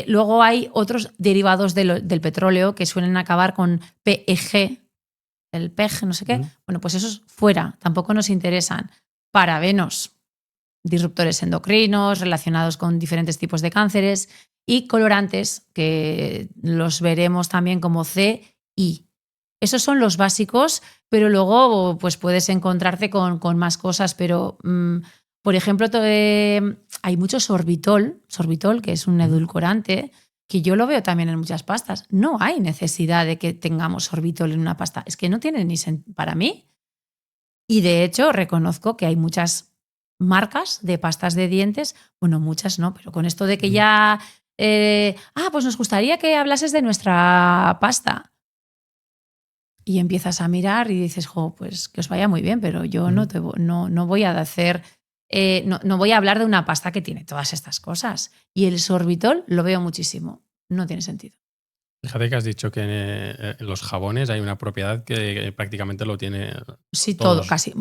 Luego hay otros derivados del petróleo que suelen acabar con PEG, el PEG, no sé qué. Bueno, pues esos fuera, tampoco nos interesan. Parabenos, disruptores endocrinos relacionados con diferentes tipos de cánceres y colorantes que los veremos también como C, I. Esos son los básicos, pero luego pues puedes encontrarte con más cosas. Pero, por ejemplo, hay mucho sorbitol, que es un edulcorante, que yo lo veo también en muchas pastas. No hay necesidad de que tengamos sorbitol en una pasta. Es que no tiene ni sentido para mí. Y de hecho, reconozco que hay muchas marcas de pastas de dientes, bueno, muchas no, pero con esto de que ya, pues nos gustaría que hablases de nuestra pasta. Y empiezas a mirar y dices, pues que os vaya muy bien, pero yo no voy a hacer, no voy a hablar de una pasta que tiene todas estas cosas. Y el sorbitol lo veo muchísimo. No tiene sentido. Fíjate que has dicho que en los jabones hay una propiedad que prácticamente lo tiene Sí, todos. todo, casi.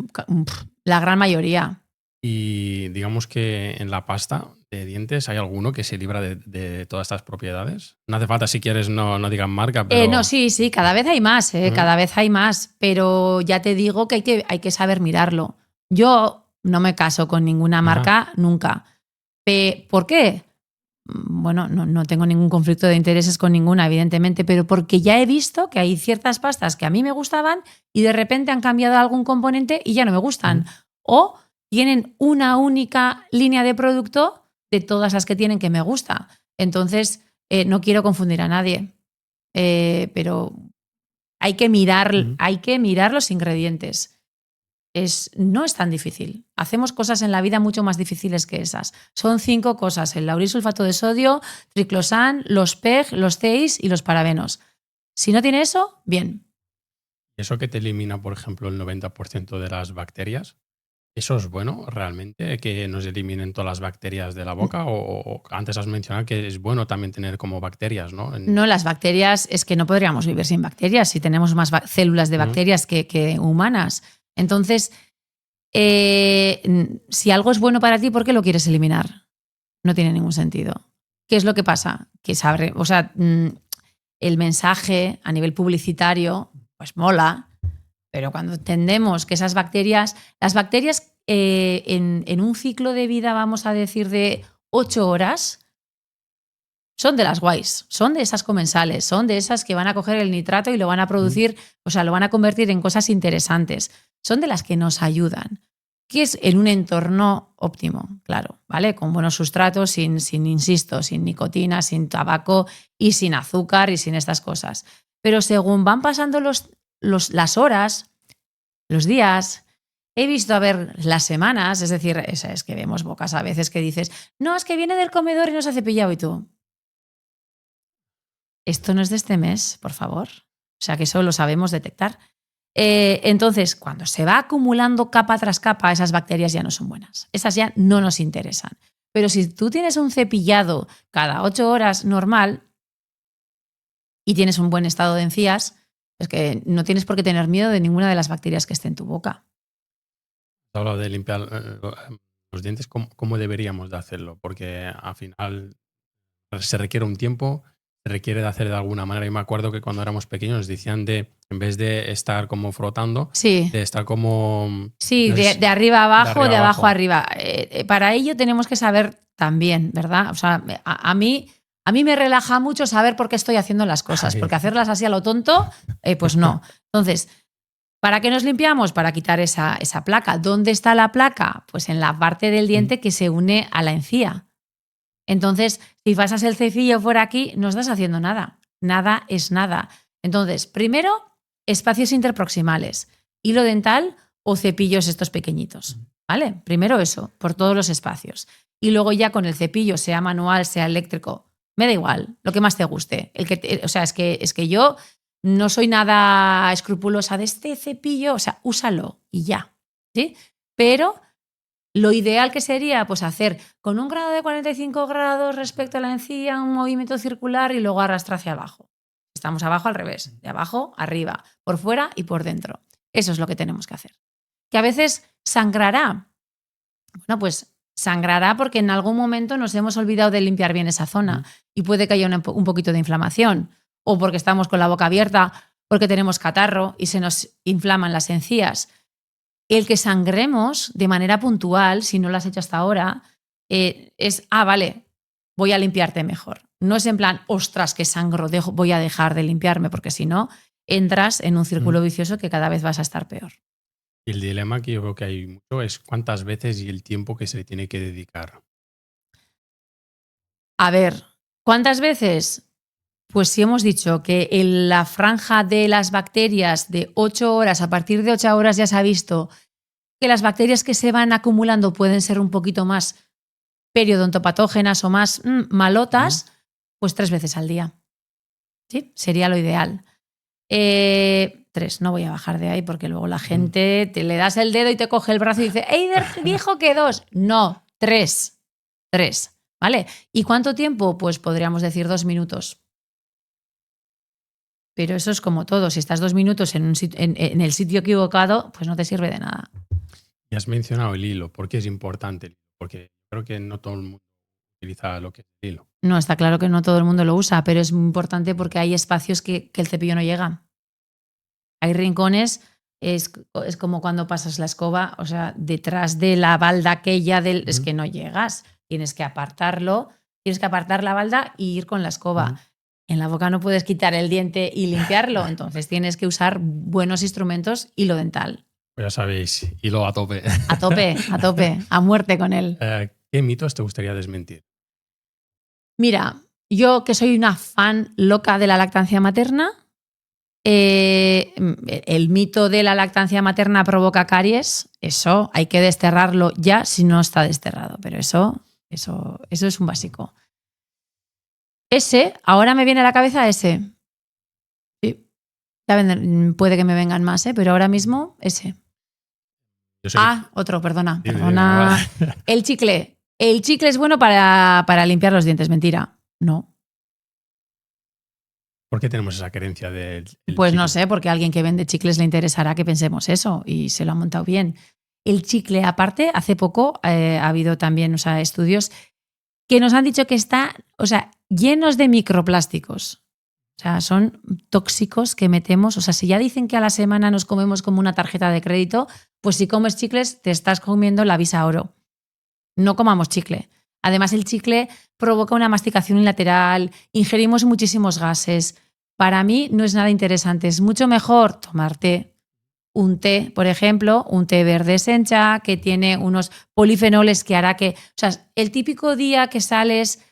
La gran mayoría. Y digamos que en la pasta de dientes hay alguno que se libra de todas estas propiedades. No hace falta, si quieres, no digan marca, pero... No, sí, cada vez hay más, cada vez hay más, pero ya te digo que hay que saber mirarlo. Yo no me caso con ninguna marca nunca. ¿Por qué? Bueno, no tengo ningún conflicto de intereses con ninguna, evidentemente, pero porque ya he visto que hay ciertas pastas que a mí me gustaban y de repente han cambiado algún componente y ya no me gustan. O tienen una única línea de producto de todas las que tienen que me gusta. Entonces, no quiero confundir a nadie, pero hay que mirar los ingredientes. No es tan difícil. Hacemos cosas en la vida mucho más difíciles que esas. Son 5 cosas: el laurisulfato de sodio, triclosan, los PEG, los CEIs y los parabenos. Si no tiene eso, bien. Eso que te elimina, por ejemplo, el 90% de las bacterias, ¿eso es bueno realmente? ¿Que nos eliminen todas las bacterias de la boca? O antes has mencionado que es bueno también tener como bacterias, ¿no? No, las bacterias, es que no podríamos vivir sin bacterias si tenemos más células de bacterias que humanas. Entonces, si algo es bueno para ti, ¿por qué lo quieres eliminar? No tiene ningún sentido. ¿Qué es lo que pasa? Que el mensaje a nivel publicitario, pues mola, pero cuando entendemos que las bacterias en un ciclo de vida, vamos a decir, de 8 horas, son de las guays, son de esas comensales, son de esas que van a coger el nitrato y lo van a producir, lo van a convertir en cosas interesantes. Son de las que nos ayudan, que es en un entorno óptimo, claro, ¿vale? Con buenos sustratos, sin nicotina, sin tabaco y sin azúcar y sin estas cosas. Pero según van pasando las horas, los días, he visto las semanas, es decir, es que vemos bocas a veces que dices, no, es que viene del comedor y no se ha cepillado, y tú, esto no es de este mes, por favor. O sea, que eso lo sabemos detectar. Entonces, cuando se va acumulando capa tras capa, esas bacterias ya no son buenas. Esas ya no nos interesan. Pero si tú tienes un cepillado cada 8 horas normal y tienes un buen estado de encías, es que no tienes por qué tener miedo de ninguna de las bacterias que esté en tu boca. Has hablado de limpiar los dientes. ¿Cómo deberíamos de hacerlo? Porque al final se requiere un tiempo, se requiere de hacer de alguna manera. Y me acuerdo que cuando éramos pequeños nos decían en vez de estar como frotando, de estar como... Sí, de arriba abajo, de abajo arriba. Para ello tenemos que saber también, ¿verdad? O sea, a mí me relaja mucho saber por qué estoy haciendo las cosas, porque hacerlas así a lo tonto, pues no. Entonces, ¿para qué nos limpiamos? Para quitar esa placa. ¿Dónde está la placa? Pues en la parte del diente que se une a la encía. Entonces, si pasas el cepillo por aquí, no estás haciendo nada. Nada es nada. Entonces, primero, espacios interproximales, hilo dental o cepillos estos pequeñitos, ¿vale? Primero eso, por todos los espacios. Y luego ya con el cepillo, sea manual, sea eléctrico, me da igual, lo que más te guste. Es que yo no soy nada escrupulosa de este cepillo, úsalo y ya, ¿sí? Pero lo ideal que sería, pues, hacer con un grado de 45 grados respecto a la encía un movimiento circular y luego arrastrar hacia abajo. Estamos abajo al revés, de abajo arriba, por fuera y por dentro. Eso es lo que tenemos que hacer. ¿Que a veces sangrará? Bueno, pues sangrará porque en algún momento nos hemos olvidado de limpiar bien esa zona y puede que haya un poquito de inflamación, o porque estamos con la boca abierta, porque tenemos catarro y se nos inflaman las encías. El que sangremos de manera puntual, si no lo has hecho hasta ahora, vale, voy a limpiarte mejor. No es en plan, ostras, que sangro, voy a dejar de limpiarme, porque si no, entras en un círculo vicioso que cada vez vas a estar peor. Y el dilema que yo creo que hay mucho es cuántas veces y el tiempo que se le tiene que dedicar. A ver, ¿cuántas veces? Pues si hemos dicho que en la franja de las bacterias de 8 horas, a partir de 8 horas ya se ha visto que las bacterias que se van acumulando pueden ser un poquito más periodontopatógenas o más malotas, pues 3 veces al día. ¿Sí? Sería lo ideal. 3, no voy a bajar de ahí porque luego la gente te le das el dedo y te coge el brazo y dice, Eider dijo que 2. No, 3. 3, ¿vale? ¿Y cuánto tiempo? Pues podríamos decir 2 minutos. Pero eso es como todo. Si estás 2 minutos en el sitio equivocado, pues no te sirve de nada. Y has mencionado el hilo. ¿Por qué es importante el hilo? Porque creo que no todo el mundo utiliza lo que es el hilo. No, está claro que no todo el mundo lo usa, pero es muy importante porque hay espacios que el cepillo no llega. Hay rincones, es como cuando pasas la escoba, o sea, detrás de la balda aquella es que no llegas. Tienes que apartarlo, tienes que apartar la balda y ir con la escoba. En la boca no puedes quitar el diente y limpiarlo, entonces tienes que usar buenos instrumentos, hilo dental. Pues ya sabéis, hilo a tope. A tope, a muerte con él. ¿Qué mitos te gustaría desmentir? Mira, yo que soy una fan loca de la lactancia materna, el mito de la lactancia materna provoca caries, eso hay que desterrarlo ya si no está desterrado, pero eso es un básico. Ahora me viene a la cabeza ese. Sí. Puede que me vengan más, pero ahora mismo ese. Otro, perdona. El chicle. El chicle es bueno para limpiar los dientes, mentira. No. ¿Por qué tenemos esa creencia del Pues chicle? no sé, porque a alguien que vende chicles le interesará que pensemos eso y se lo ha montado bien. El chicle, aparte, hace poco ha habido también estudios que nos han dicho que está llenos de microplásticos. O sea, son tóxicos que metemos. O sea, si ya dicen que a la semana nos comemos como una tarjeta de crédito, pues si comes chicles te estás comiendo la Visa Oro. No comamos chicle. Además, el chicle provoca una masticación unilateral, ingerimos muchísimos gases. Para mí no es nada interesante. Es mucho mejor tomarte un té, por ejemplo, un té verde sencha que tiene unos polifenoles que hará que... O sea, el típico día que sales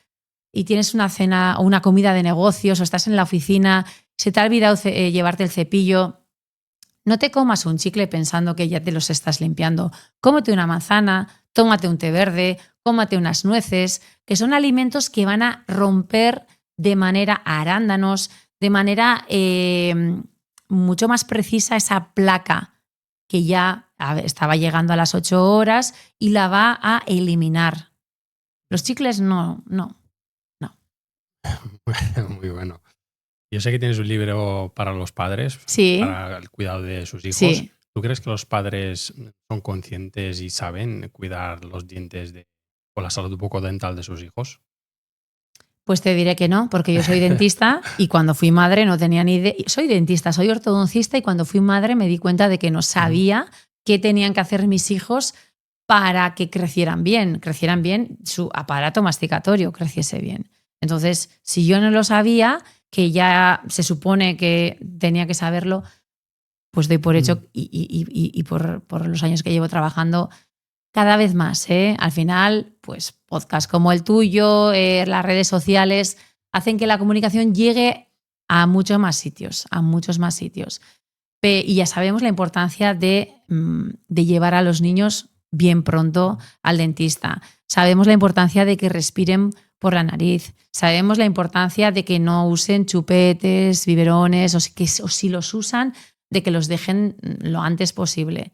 y tienes una cena o una comida de negocios o estás en la oficina, se te ha olvidado llevarte el cepillo, no te comas un chicle pensando que ya te los estás limpiando. Cómete una manzana, tómate un té verde, cómate unas nueces, que son alimentos que van a romper de manera arándanos, de manera mucho más precisa esa placa que ya estaba llegando a las 8 horas y la va a eliminar. Los chicles no. Muy bueno. Yo sé que tienes un libro para los padres, sí, para el cuidado de sus hijos. Sí. ¿Tú crees que los padres son conscientes y saben cuidar los dientes o la salud bucodental de sus hijos? Pues te diré que no, porque yo soy dentista y cuando fui madre no tenía ni idea. Soy dentista, soy ortodoncista y cuando fui madre me di cuenta de que no sabía qué tenían que hacer mis hijos para que crecieran bien su aparato masticatorio creciese bien. Entonces, si yo no lo sabía, que ya se supone que tenía que saberlo, pues doy por hecho y por los años que llevo trabajando cada vez más. Al final, pues podcasts como el tuyo, las redes sociales, hacen que la comunicación llegue a muchos más sitios. Y ya sabemos la importancia de llevar a los niños bien pronto al dentista. Sabemos la importancia de que respiren por la nariz. Sabemos la importancia de que no usen chupetes, biberones, o si los usan, de que los dejen lo antes posible.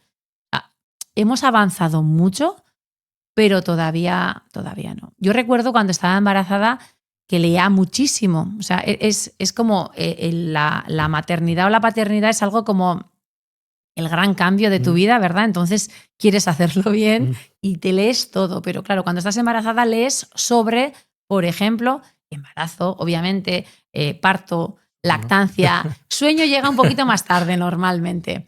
Hemos avanzado mucho, pero todavía no. Yo recuerdo cuando estaba embarazada que leía muchísimo. O sea, es como la maternidad o la paternidad es algo como el gran cambio de tu vida, ¿verdad? Entonces quieres hacerlo bien y te lees todo. Pero claro, cuando estás embarazada lees sobre, por ejemplo, embarazo, obviamente, parto, lactancia. Sueño llega un poquito más tarde normalmente.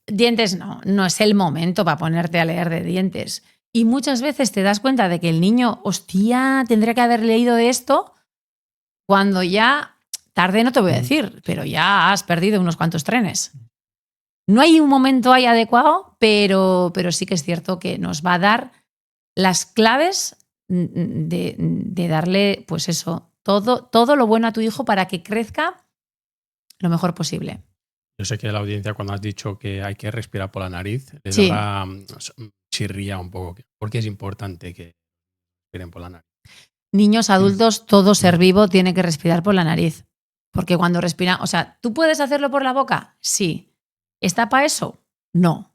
Dientes no es el momento para ponerte a leer de dientes. Y muchas veces te das cuenta de que el niño, hostia, tendría que haber leído esto cuando ya, tarde no te voy a decir, pero ya has perdido unos cuantos trenes. No hay un momento ahí adecuado, pero sí que es cierto que nos va a dar las claves de darle, pues eso, todo lo bueno a tu hijo para que crezca lo mejor posible. Yo sé que la audiencia, cuando has dicho que hay que respirar por la nariz, les Sí. habrá chirría un poco. Porque es importante que respiren por la nariz. Niños, adultos, todo ser vivo tiene que respirar por la nariz. Porque cuando respira, o sea, ¿tú puedes hacerlo por la boca? Sí. ¿Está para eso? No.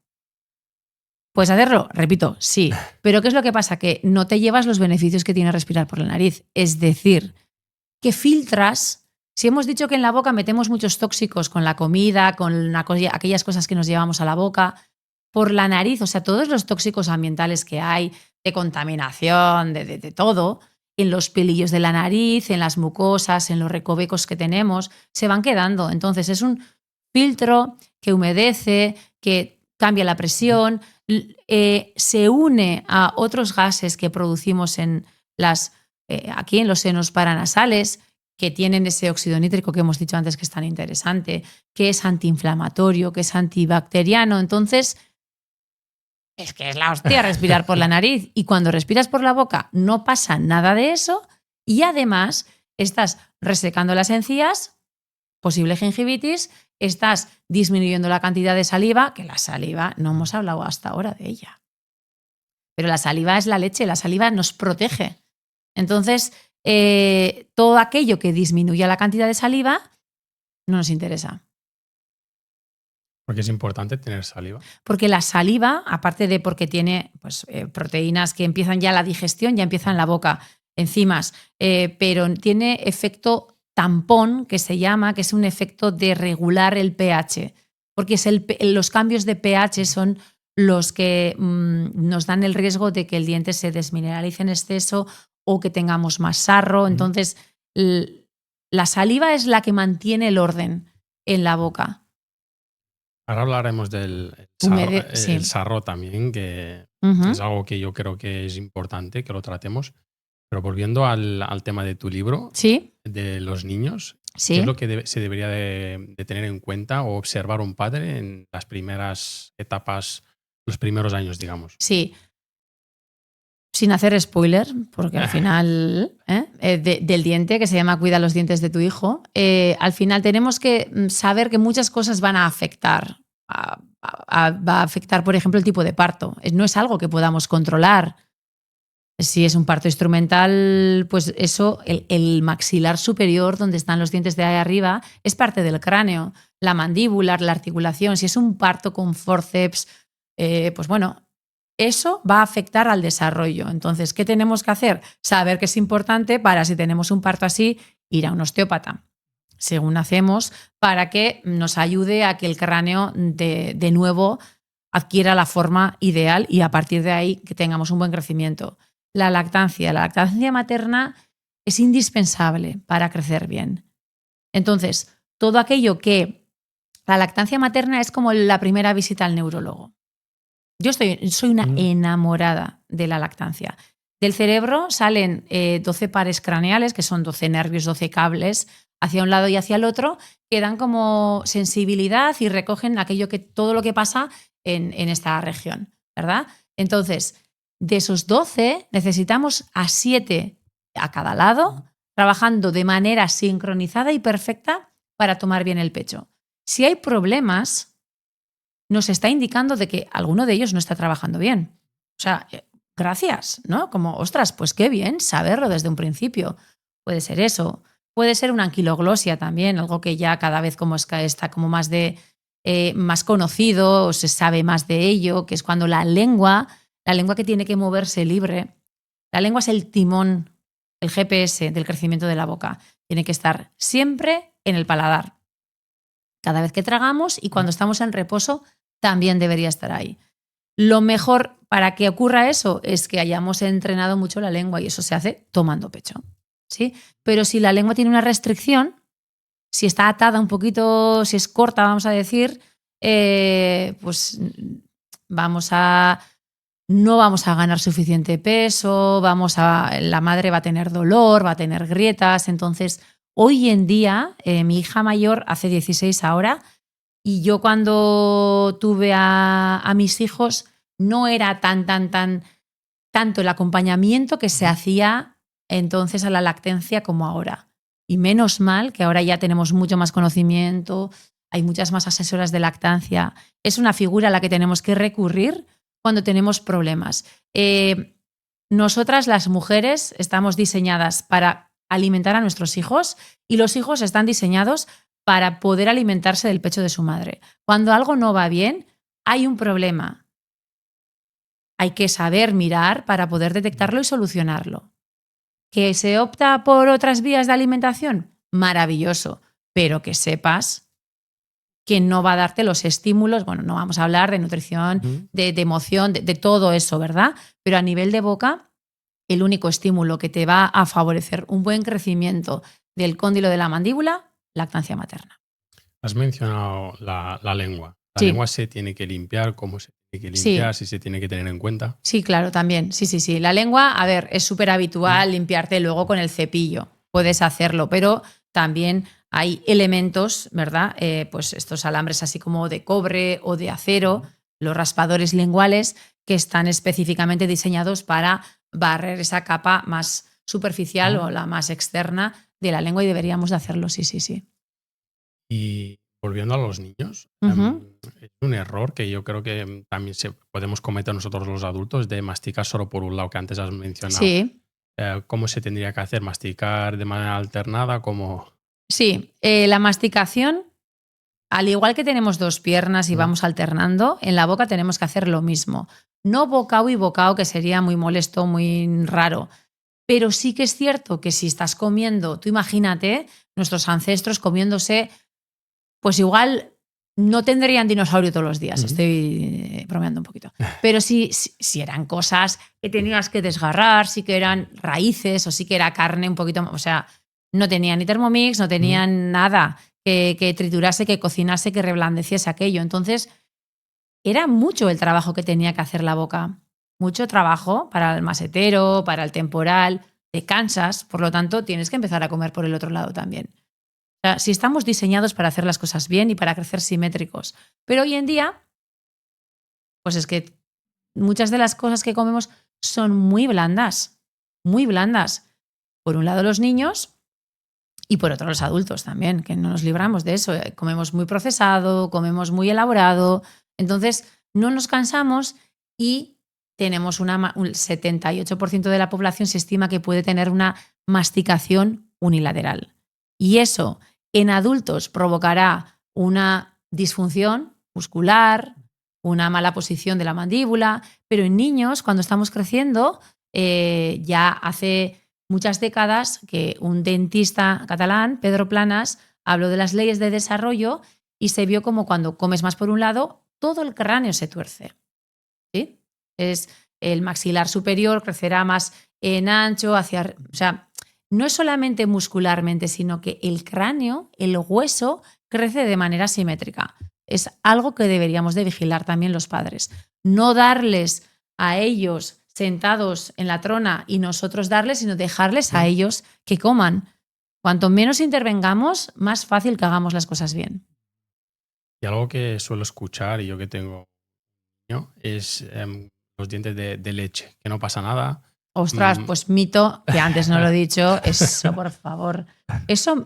¿Puedes hacerlo? Repito, sí. Pero ¿qué es lo que pasa? Que no te llevas los beneficios que tiene respirar por la nariz. Es decir, que filtras. Si hemos dicho que en la boca metemos muchos tóxicos con la comida, con aquellas cosas que nos llevamos a la boca, por la nariz, o sea, todos los tóxicos ambientales que hay, de contaminación, de todo, en los pelillos de la nariz, en las mucosas, en los recovecos que tenemos, se van quedando. Entonces es un filtro que humedece, que cambia la presión, se une a otros gases que producimos aquí en los senos paranasales, que tienen ese óxido nítrico que hemos dicho antes que es tan interesante, que es antiinflamatorio, que es antibacteriano. Entonces, es que es la hostia respirar por la nariz. Y cuando respiras por la boca no pasa nada de eso y además estás resecando las encías, posible gingivitis, estás disminuyendo la cantidad de saliva, que la saliva no hemos hablado hasta ahora de ella. Pero la saliva es la leche, la saliva nos protege. Entonces, todo aquello que disminuya la cantidad de saliva no nos interesa. Porque es importante tener saliva. Porque la saliva, aparte de porque tiene proteínas que empiezan ya la digestión, ya empieza en la boca, enzimas, pero tiene efecto tampón, que se llama, que es un efecto de regular el pH. Porque los cambios de pH son los que nos dan el riesgo de que el diente se desmineralice en exceso o que tengamos más sarro. Entonces, la saliva es la que mantiene el orden en la boca. Ahora hablaremos del sarro también, que es algo que yo creo que es importante que lo tratemos. Pero volviendo al tema de tu libro, ¿sí? De los niños, ¿sí? ¿qué es lo que se debería de tener en cuenta o observar un padre en las primeras etapas, los primeros años, digamos? Sí. Sin hacer spoiler, porque al final del diente, que se llama Cuida los dientes de tu hijo, al final tenemos que saber que muchas cosas van a afectar. Va a afectar, por ejemplo, el tipo de parto. No es algo que podamos controlar. Si es un parto instrumental, pues eso, el maxilar superior, donde están los dientes de ahí arriba, es parte del cráneo. La mandíbula, la articulación. Si es un parto con forceps, pues bueno, eso va a afectar al desarrollo. Entonces, ¿qué tenemos que hacer? Saber que es importante para, si tenemos un parto así, ir a un osteópata, según nacemos, para que nos ayude a que el cráneo de nuevo adquiera la forma ideal y a partir de ahí que tengamos un buen crecimiento. La lactancia materna es indispensable para crecer bien. Entonces, todo aquello que la lactancia materna es como la primera visita al neurólogo. Yo soy una enamorada de la lactancia. Del cerebro salen 12 pares craneales, que son 12 nervios, 12 cables, hacia un lado y hacia el otro, que dan como sensibilidad y recogen todo lo que pasa en esta región, ¿verdad? Entonces, de esos 12, necesitamos a 7 a cada lado, trabajando de manera sincronizada y perfecta para tomar bien el pecho. Si hay problemas, nos está indicando de que alguno de ellos no está trabajando bien. O sea, gracias, ¿no? Como, ostras, pues qué bien saberlo desde un principio. Puede ser eso. Puede ser una anquiloglosia también, algo que ya cada vez como está como más conocido o se sabe más de ello, que es cuando la lengua que tiene que moverse libre, la lengua es el timón, el GPS del crecimiento de la boca. Tiene que estar siempre en el paladar. Cada vez que tragamos y cuando estamos en reposo también debería estar ahí. Lo mejor para que ocurra eso es que hayamos entrenado mucho la lengua y eso se hace tomando pecho, ¿sí? Pero si la lengua tiene una restricción, si está atada un poquito, si es corta, vamos a decir, pues no vamos a ganar suficiente peso, la madre va a tener dolor, va a tener grietas. Entonces, hoy en día, mi hija mayor hace 16 ahora, y yo cuando tuve a mis hijos no era tanto el acompañamiento que se hacía entonces a la lactancia como ahora. Y menos mal que ahora ya tenemos mucho más conocimiento, hay muchas más asesoras de lactancia. Es una figura a la que tenemos que recurrir cuando tenemos problemas. Nosotras, las mujeres, estamos diseñadas para alimentar a nuestros hijos y los hijos están diseñados para poder alimentarse del pecho de su madre. Cuando algo no va bien, hay un problema. Hay que saber mirar para poder detectarlo y solucionarlo. ¿Que se opta por otras vías de alimentación? Maravilloso, pero que sepas que no va a darte los estímulos. Bueno, no vamos a hablar de nutrición, de emoción, de todo eso, ¿verdad? Pero a nivel de boca, el único estímulo que te va a favorecer un buen crecimiento del cóndilo de la mandíbula, lactancia materna. Has mencionado la lengua. La Sí. lengua se tiene que limpiar, cómo se tiene que limpiar, Sí. si se tiene que tener en cuenta. Sí, claro, también. Sí. La lengua, a ver, es súper habitual limpiarte luego con el cepillo. Puedes hacerlo, pero también hay elementos, ¿verdad? Pues estos alambres así como de cobre o de acero, los raspadores linguales, que están específicamente diseñados para barrer esa capa más superficial o la más externa de la lengua y deberíamos de hacerlo, sí. Y volviendo a los niños, es un error que yo creo que también podemos cometer nosotros los adultos de masticar solo por un lado, que antes has mencionado. Sí. ¿Cómo se tendría que hacer? ¿Masticar de manera alternada? ¿Cómo? Sí, la masticación, al igual que tenemos dos piernas y vamos alternando, en la boca tenemos que hacer lo mismo. No bocado y bocado, que sería muy molesto, muy raro. Pero sí que es cierto que si estás comiendo, tú imagínate, nuestros ancestros comiéndose, pues igual no tendrían dinosaurio todos los días, estoy bromeando un poquito. Pero si eran cosas que tenías que desgarrar, sí que eran raíces o sí que era carne un poquito, o sea, no tenían ni Thermomix, no tenían nada que triturase, que cocinase, que reblandeciese aquello. Entonces, era mucho el trabajo que tenía que hacer la boca. Mucho trabajo para el masetero, para el temporal, te cansas, por lo tanto, tienes que empezar a comer por el otro lado también. O sea, si estamos diseñados para hacer las cosas bien y para crecer simétricos. Pero hoy en día, pues es que muchas de las cosas que comemos son muy blandas, muy blandas. Por un lado los niños y por otro los adultos también, que no nos libramos de eso. Comemos muy procesado, comemos muy elaborado, entonces no nos cansamos y tenemos un 78% de la población se estima que puede tener una masticación unilateral. Y eso en adultos provocará una disfunción muscular, una mala posición de la mandíbula, pero en niños, cuando estamos creciendo, ya hace muchas décadas que un dentista catalán, Pedro Planas, habló de las leyes de desarrollo y se vio como cuando comes más por un lado, todo el cráneo se tuerce. ¿Sí? Es el maxilar superior crecerá más en ancho, o sea, no es solamente muscularmente, sino que el cráneo, el hueso, crece de manera simétrica. Es algo que deberíamos de vigilar también los padres. No darles a ellos sentados en la trona y nosotros darles, sino dejarles a ellos que coman. Cuanto menos intervengamos, más fácil que hagamos las cosas bien. Y algo que suelo escuchar, y yo que tengo niño, es los dientes de leche, que no pasa nada. Ostras, pues mito, que antes no lo he dicho, eso, por favor. Eso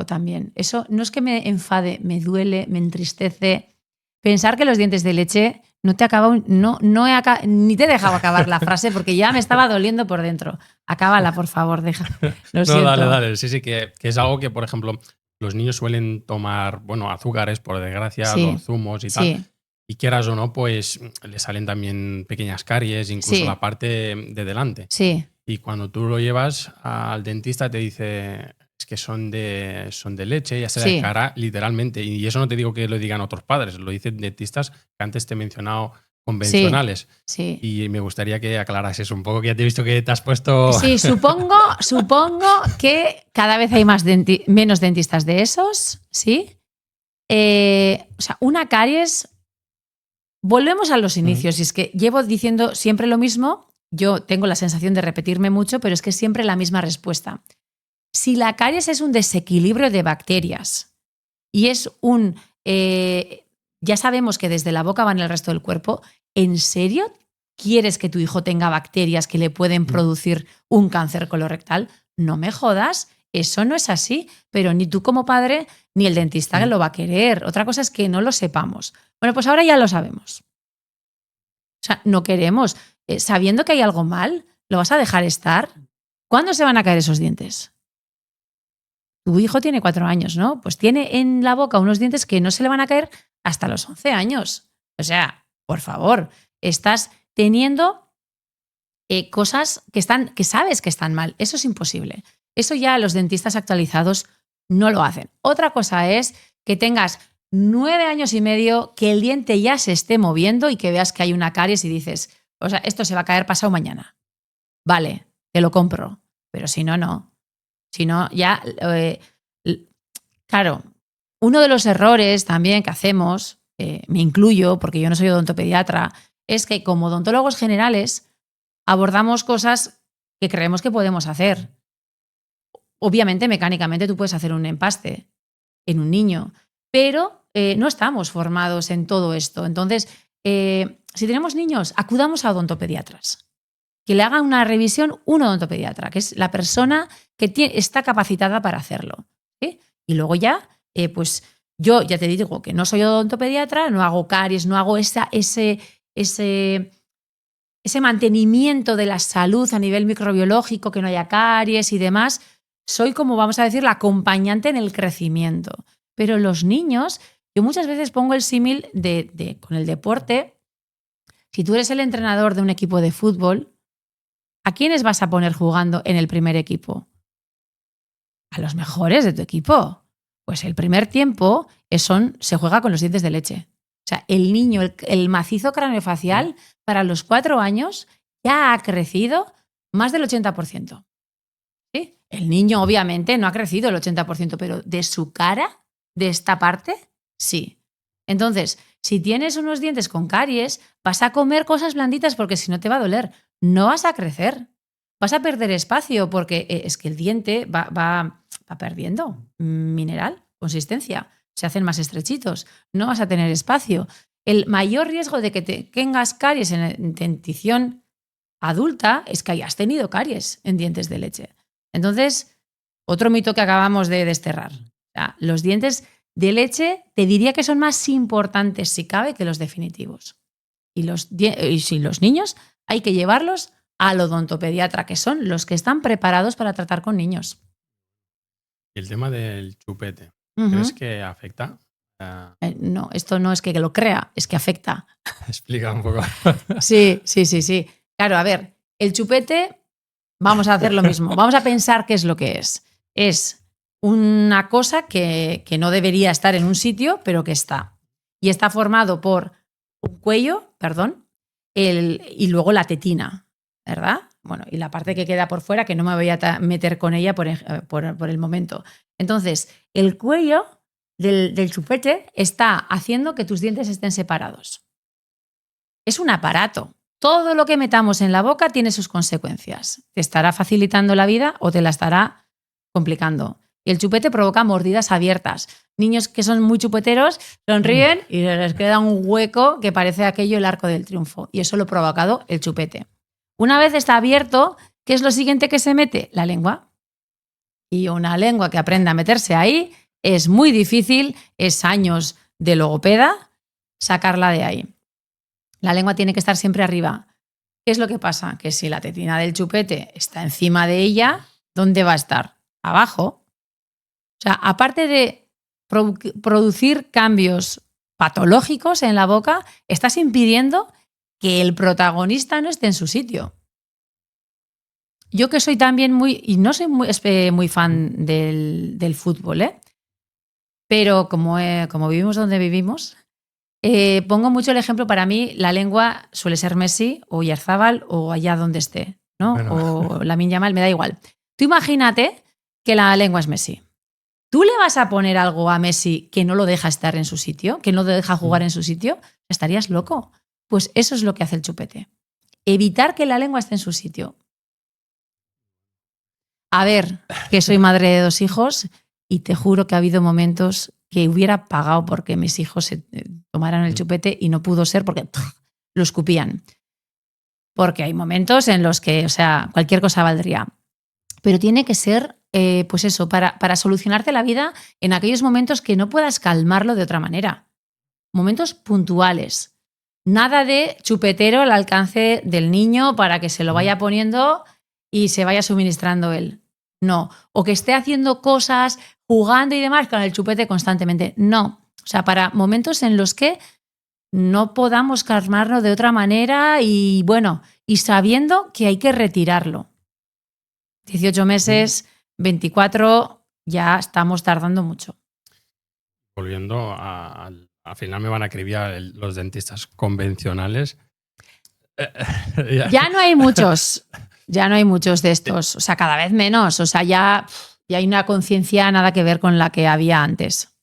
también. Eso no es que me enfade, me duele, me entristece. Pensar que los dientes de leche no te acabo, ni te he dejado acabar la frase porque ya me estaba doliendo por dentro. Acábala, por favor, deja. Lo siento. No, dale. Sí, que es algo que, por ejemplo, los niños suelen tomar, bueno, azúcares, por desgracia, los zumos y tal. Y quieras o no, pues le salen también pequeñas caries, incluso la parte de delante. Sí. Y cuando tú lo llevas al dentista te dice es que son de leche, ya se da cara literalmente. Y eso no te digo que lo digan otros padres, lo dicen dentistas que antes te he mencionado convencionales. Sí. Y me gustaría que aclarases eso un poco, que ya te he visto que te has puesto... Sí, supongo que cada vez hay menos dentistas de esos, ¿sí? O sea, una caries... Volvemos a los inicios y es que llevo diciendo siempre lo mismo, yo tengo la sensación de repetirme mucho, pero es que siempre la misma respuesta. Si la caries es un desequilibrio de bacterias y es ya sabemos que desde la boca van el resto del cuerpo, ¿en serio quieres que tu hijo tenga bacterias que le pueden producir un cáncer colorectal? No me jodas, eso no es así, pero ni tú como padre ni el dentista lo va a querer. Otra cosa es que no lo sepamos. Bueno, pues ahora ya lo sabemos. O sea, no queremos. Sabiendo que hay algo mal, ¿lo vas a dejar estar? ¿Cuándo se van a caer esos dientes? Tu hijo tiene 4 años, ¿no? Pues tiene en la boca unos dientes que no se le van a caer hasta los 11 años. O sea, por favor, estás teniendo cosas que sabes que están mal. Eso es imposible. Eso ya los dentistas actualizados no lo hacen. Otra cosa es que tengas 9 años y medio, que el diente ya se esté moviendo y que veas que hay una caries y dices, o sea, esto se va a caer pasado mañana. Vale, te lo compro. Pero si no, no. Si no, ya... claro, uno de los errores también que hacemos, me incluyo porque yo no soy odontopediatra, es que como odontólogos generales abordamos cosas que creemos que podemos hacer. Obviamente, mecánicamente tú puedes hacer un empaste en un niño, pero no estamos formados en todo esto. Entonces, si tenemos niños, acudamos a odontopediatras. Que le haga una revisión un odontopediatra, que es la persona que está capacitada para hacerlo. ¿Sí? Y luego ya, pues yo ya te digo que no soy odontopediatra, no hago caries, no hago ese mantenimiento de la salud a nivel microbiológico, que no haya caries y demás. Soy como, vamos a decir, la acompañante en el crecimiento. Pero los niños, yo muchas veces pongo el símil con el deporte. Si tú eres el entrenador de un equipo de fútbol, ¿a quiénes vas a poner jugando en el primer equipo? A los mejores de tu equipo. Pues el primer tiempo se juega con los dientes de leche. O sea, el niño, el macizo craneofacial, para los 4 años ya ha crecido más del 80%. ¿Sí? El niño obviamente no ha crecido el 80%, pero de su cara, de esta parte, sí. Entonces, si tienes unos dientes con caries, vas a comer cosas blanditas porque si no te va a doler. No vas a crecer. Vas a perder espacio porque es que el diente va perdiendo mineral, consistencia. Se hacen más estrechitos. No vas a tener espacio. El mayor riesgo de que tengas caries en dentición adulta es que hayas tenido caries en dientes de leche. Entonces, otro mito que acabamos de desterrar. O sea, los dientes de leche te diría que son más importantes, si cabe, que los definitivos. Y si los niños hay que llevarlos al odontopediatra, que son los que están preparados para tratar con niños. Y el tema del chupete, ¿crees que afecta? No, esto no es que lo crea, es que afecta. Explica un poco. Sí. Claro, a ver, el chupete, vamos a hacer lo mismo. Vamos a pensar qué es lo que es. Es una cosa que no debería estar en un sitio, pero que está. Y está formado por un cuello, y luego la tetina, ¿verdad? Bueno, y la parte que queda por fuera, que no me voy a meter con ella por el momento. Entonces, el cuello del chupete está haciendo que tus dientes estén separados. Es un aparato. Todo lo que metamos en la boca tiene sus consecuencias. Te estará facilitando la vida o te la estará complicando. Y el chupete provoca mordidas abiertas. Niños que son muy chupeteros sonríen y les queda un hueco que parece aquello el Arco del Triunfo. Y eso lo ha provocado el chupete. Una vez está abierto, ¿qué es lo siguiente que se mete? La lengua. Y una lengua que aprenda a meterse ahí es muy difícil, es años de logopeda, sacarla de ahí. La lengua tiene que estar siempre arriba. ¿Qué es lo que pasa? Que si la tetina del chupete está encima de ella, ¿dónde va a estar? Abajo. O sea, aparte de producir cambios patológicos en la boca, estás impidiendo que el protagonista no esté en su sitio. Yo que soy también y no soy muy fan del fútbol, pero como vivimos donde vivimos, pongo mucho el ejemplo. Para mí la lengua suele ser Messi o Oyarzabal o allá donde esté, ¿no? Bueno. O Lamine Yamal, me da igual. Tú imagínate que la lengua es Messi. ¿Tú le vas a poner algo a Messi que no lo deja estar en su sitio, que no lo deja jugar en su sitio? Estarías loco. Pues eso es lo que hace el chupete. Evitar que la lengua esté en su sitio. A ver, que soy madre de 2 hijos y te juro que ha habido momentos que hubiera pagado porque mis hijos se tomaran el chupete y no pudo ser porque lo escupían. Porque hay momentos en los que, o sea, cualquier cosa valdría. Pero tiene que ser pues eso, para solucionarte la vida en aquellos momentos que no puedas calmarlo de otra manera. Momentos puntuales. Nada de chupetero al alcance del niño para que se lo vaya poniendo y se vaya suministrando él. No. O que esté haciendo cosas, jugando y demás con el chupete constantemente. No. O sea, para momentos en los que no podamos calmarlo de otra manera y bueno, y sabiendo que hay que retirarlo. 18 meses, 24, ya estamos tardando mucho. Volviendo al final me van a acribillar los dentistas convencionales. Ya no hay muchos de estos, o sea, cada vez menos, o sea, ya hay una conciencia nada que ver con la que había antes.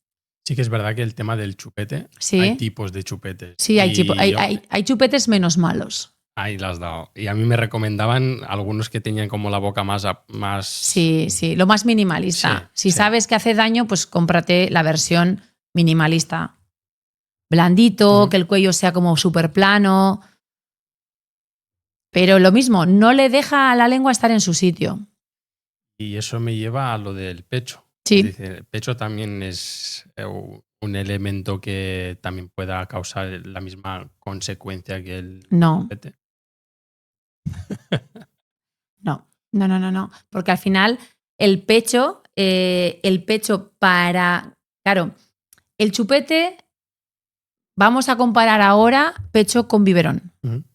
Sí que es verdad que el tema del chupete, ¿Sí? Hay tipos de chupetes. Sí, hay chupetes menos malos. Ahí las has dado. Y a mí me recomendaban algunos que tenían como la boca más... Sí, lo más minimalista. Si sabes que hace daño, pues cómprate la versión minimalista. Blandito, que el cuello sea como súper plano. Pero lo mismo, no le deja a la lengua estar en su sitio. Y eso me lleva a lo del pecho. Sí. Es decir, el pecho también es un elemento que también pueda causar la misma consecuencia que el chupete. No. Porque al final el pecho Claro, el chupete, vamos a comparar ahora pecho con biberón,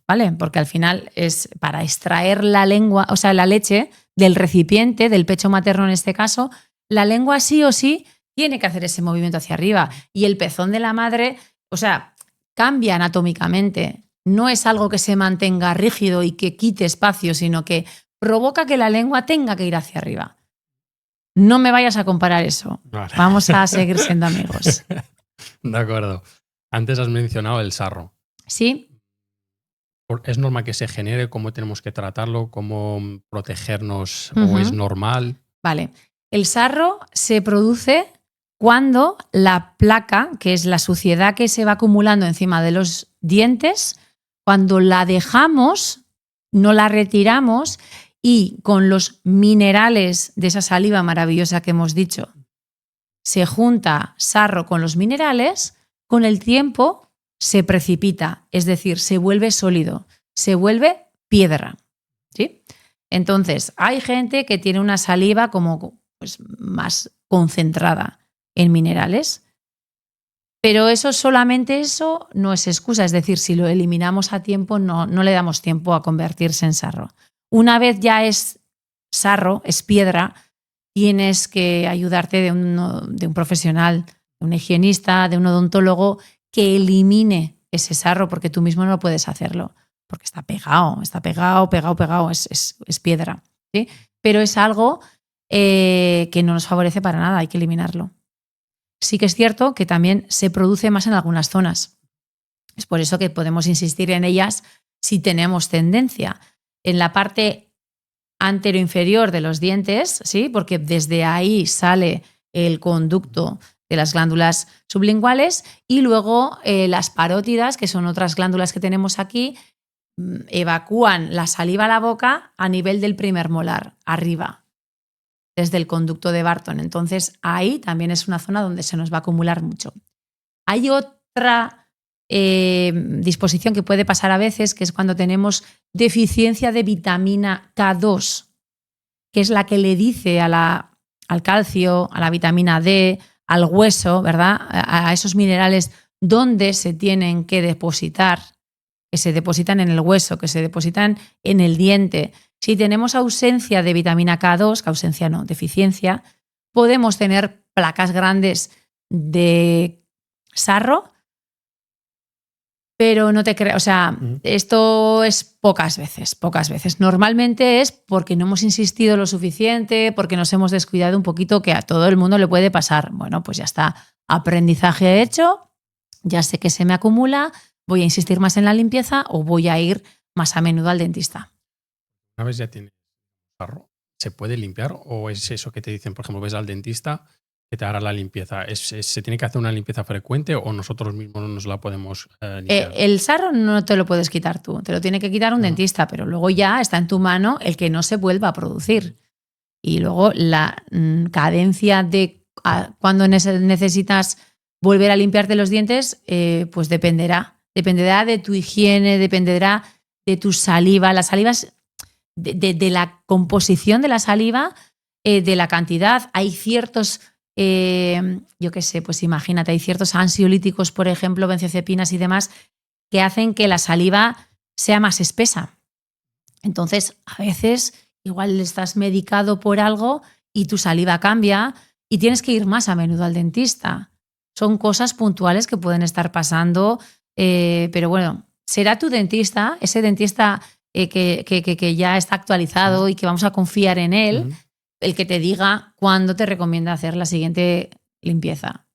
¿vale? Porque al final es para extraer la lengua, o sea, la leche del recipiente, del pecho materno en este caso, la lengua sí o sí tiene que hacer ese movimiento hacia arriba. Y el pezón de la madre, o sea, cambia anatómicamente. No es algo que se mantenga rígido y que quite espacio, sino que provoca que la lengua tenga que ir hacia arriba. No me vayas a comparar eso. Vale. Vamos a seguir siendo amigos. De acuerdo. Antes has mencionado el sarro. Sí. ¿Es normal que se genere? ¿Cómo tenemos que tratarlo? ¿Cómo protegernos? ¿O es normal? Vale. El sarro se produce cuando la placa, que es la suciedad que se va acumulando encima de los dientes, cuando la dejamos, no la retiramos y con los minerales de esa saliva maravillosa que hemos dicho, se junta sarro con los minerales, con el tiempo se precipita, es decir, se vuelve sólido, se vuelve piedra. ¿Sí? Entonces, hay gente que tiene una saliva como pues, más concentrada en minerales, pero solamente eso no es excusa, es decir, si lo eliminamos a tiempo no le damos tiempo a convertirse en sarro. Una vez ya es sarro, es piedra, tienes que ayudarte de un profesional, de un higienista, de un odontólogo que elimine ese sarro porque tú mismo no puedes hacerlo, porque está pegado, es piedra. ¿Sí? Pero es algo que no nos favorece para nada, hay que eliminarlo. Sí que es cierto que también se produce más en algunas zonas. Es por eso que podemos insistir en ellas si tenemos tendencia. En la parte anteroinferior de los dientes, ¿sí? Porque desde ahí sale el conducto de las glándulas sublinguales y luego las parótidas, que son otras glándulas que tenemos aquí, evacúan la saliva a la boca a nivel del primer molar, arriba, desde el conducto de Barton. Entonces, ahí también es una zona donde se nos va a acumular mucho. Hay otra disposición que puede pasar a veces, que es cuando tenemos deficiencia de vitamina K2, que es la que le dice al calcio, a la vitamina D, al hueso, ¿verdad? A esos minerales dónde se tienen que depositar, que se depositan en el hueso, que se depositan en el diente. Si tenemos ausencia de vitamina K2, deficiencia, podemos tener placas grandes de sarro, pero no te creas, o sea, esto es pocas veces. Normalmente es porque no hemos insistido lo suficiente, porque nos hemos descuidado un poquito, que a todo el mundo le puede pasar. Bueno, pues ya está, aprendizaje hecho, ya sé que se me acumula, voy a insistir más en la limpieza o voy a ir más a menudo al dentista. Una vez ya tienes sarro, ¿se puede limpiar o es eso que te dicen, por ejemplo, ves al dentista que te hará la limpieza? ¿Se tiene que hacer una limpieza frecuente o nosotros mismos no nos la podemos limpiar? El sarro no te lo puedes quitar tú, te lo tiene que quitar un dentista, pero luego ya está en tu mano el que no se vuelva a producir. Y luego la cadencia de cuando necesitas volver a limpiarte los dientes, pues dependerá. Dependerá de tu higiene, dependerá de tu saliva. La saliva es de la composición de la saliva, de la cantidad. Hay ciertos, yo qué sé, pues imagínate, hay ciertos ansiolíticos, por ejemplo, benzodiazepinas y demás, que hacen que la saliva sea más espesa. Entonces, a veces igual estás medicado por algo y tu saliva cambia y tienes que ir más a menudo al dentista. Son cosas puntuales que pueden estar pasando, pero bueno, será tu dentista, ese dentista que ya está actualizado y que vamos a confiar en él, el que te diga cuándo te recomienda hacer la siguiente limpieza.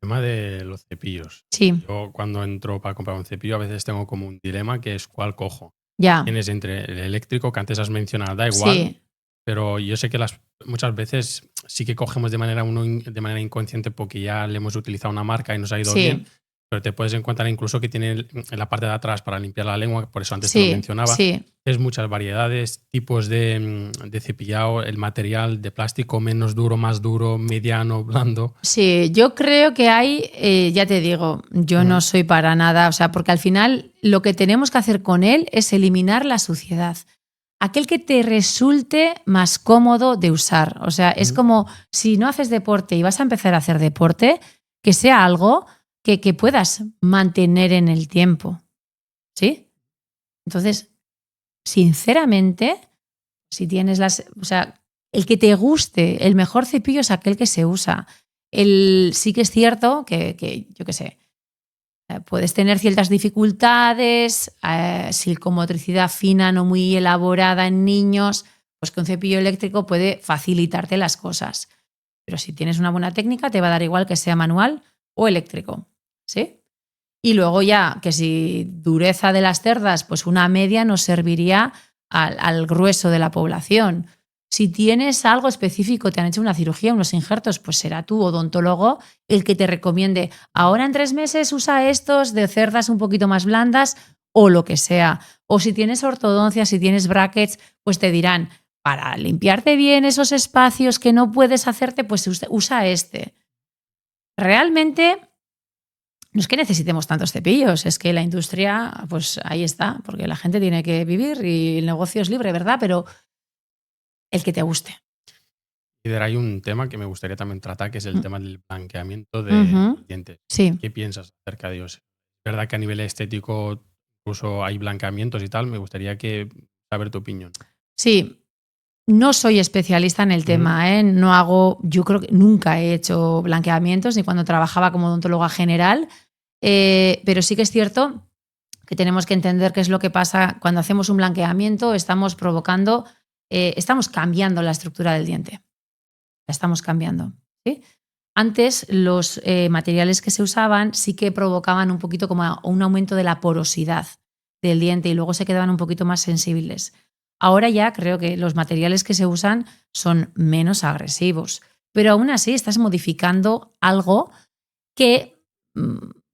El tema de los cepillos. Sí. Yo cuando entro para comprar un cepillo a veces tengo como un dilema que es cuál cojo. Ya. Tienes entre el eléctrico, que antes has mencionado, da igual, Sí. pero yo sé que muchas veces sí que cogemos de manera inconsciente porque ya le hemos utilizado una marca y nos ha ido bien, pero te puedes encontrar incluso que tiene en la parte de atrás para limpiar la lengua, por eso antes te lo mencionaba. Sí. Es muchas variedades, tipos de cepillado, el material de plástico menos duro, más duro, mediano, blando. Sí, yo creo que hay, ya te digo, yo no soy para nada, o sea, porque al final lo que tenemos que hacer con él es eliminar la suciedad. Aquel que te resulte más cómodo de usar. O sea, es como si no haces deporte y vas a empezar a hacer deporte, que sea algo que puedas mantener en el tiempo. ¿Sí? Entonces, sinceramente, si tienes o sea, el que te guste, el mejor cepillo es aquel que se usa. Sí que es cierto que yo qué sé, puedes tener ciertas dificultades, psicomotricidad fina no muy elaborada en niños, pues que un cepillo eléctrico puede facilitarte las cosas. Pero si tienes una buena técnica, te va a dar igual que sea manual o eléctrico. ¿Sí? Y luego ya, que si dureza de las cerdas, pues una media nos serviría al grueso de la población. Si tienes algo específico, te han hecho una cirugía, unos injertos, pues será tu odontólogo el que te recomiende. Ahora en 3 meses usa estos de cerdas un poquito más blandas o lo que sea. O si tienes ortodoncia, si tienes brackets, pues te dirán, para limpiarte bien esos espacios que no puedes hacerte, pues usa este. Realmente no es que necesitemos tantos cepillos, es que la industria, pues ahí está, porque la gente tiene que vivir y el negocio es libre, ¿verdad? Pero el que te guste. Y hay un tema que me gustaría también tratar, que es el tema del blanqueamiento de dientes. Sí. ¿Qué piensas acerca de ellos? Es verdad que a nivel estético incluso hay blanqueamientos y tal. Me gustaría saber tu opinión. Sí. No soy especialista en el tema, ¿eh? No hago, yo creo que nunca he hecho blanqueamientos, ni cuando trabajaba como odontóloga general, pero sí que es cierto que tenemos que entender qué es lo que pasa cuando hacemos un blanqueamiento, estamos cambiando la estructura del diente. La estamos cambiando, ¿sí? Antes los materiales que se usaban sí que provocaban un poquito como un aumento de la porosidad del diente y luego se quedaban un poquito más sensibles. Ahora ya creo que los materiales que se usan son menos agresivos, pero aún así estás modificando algo que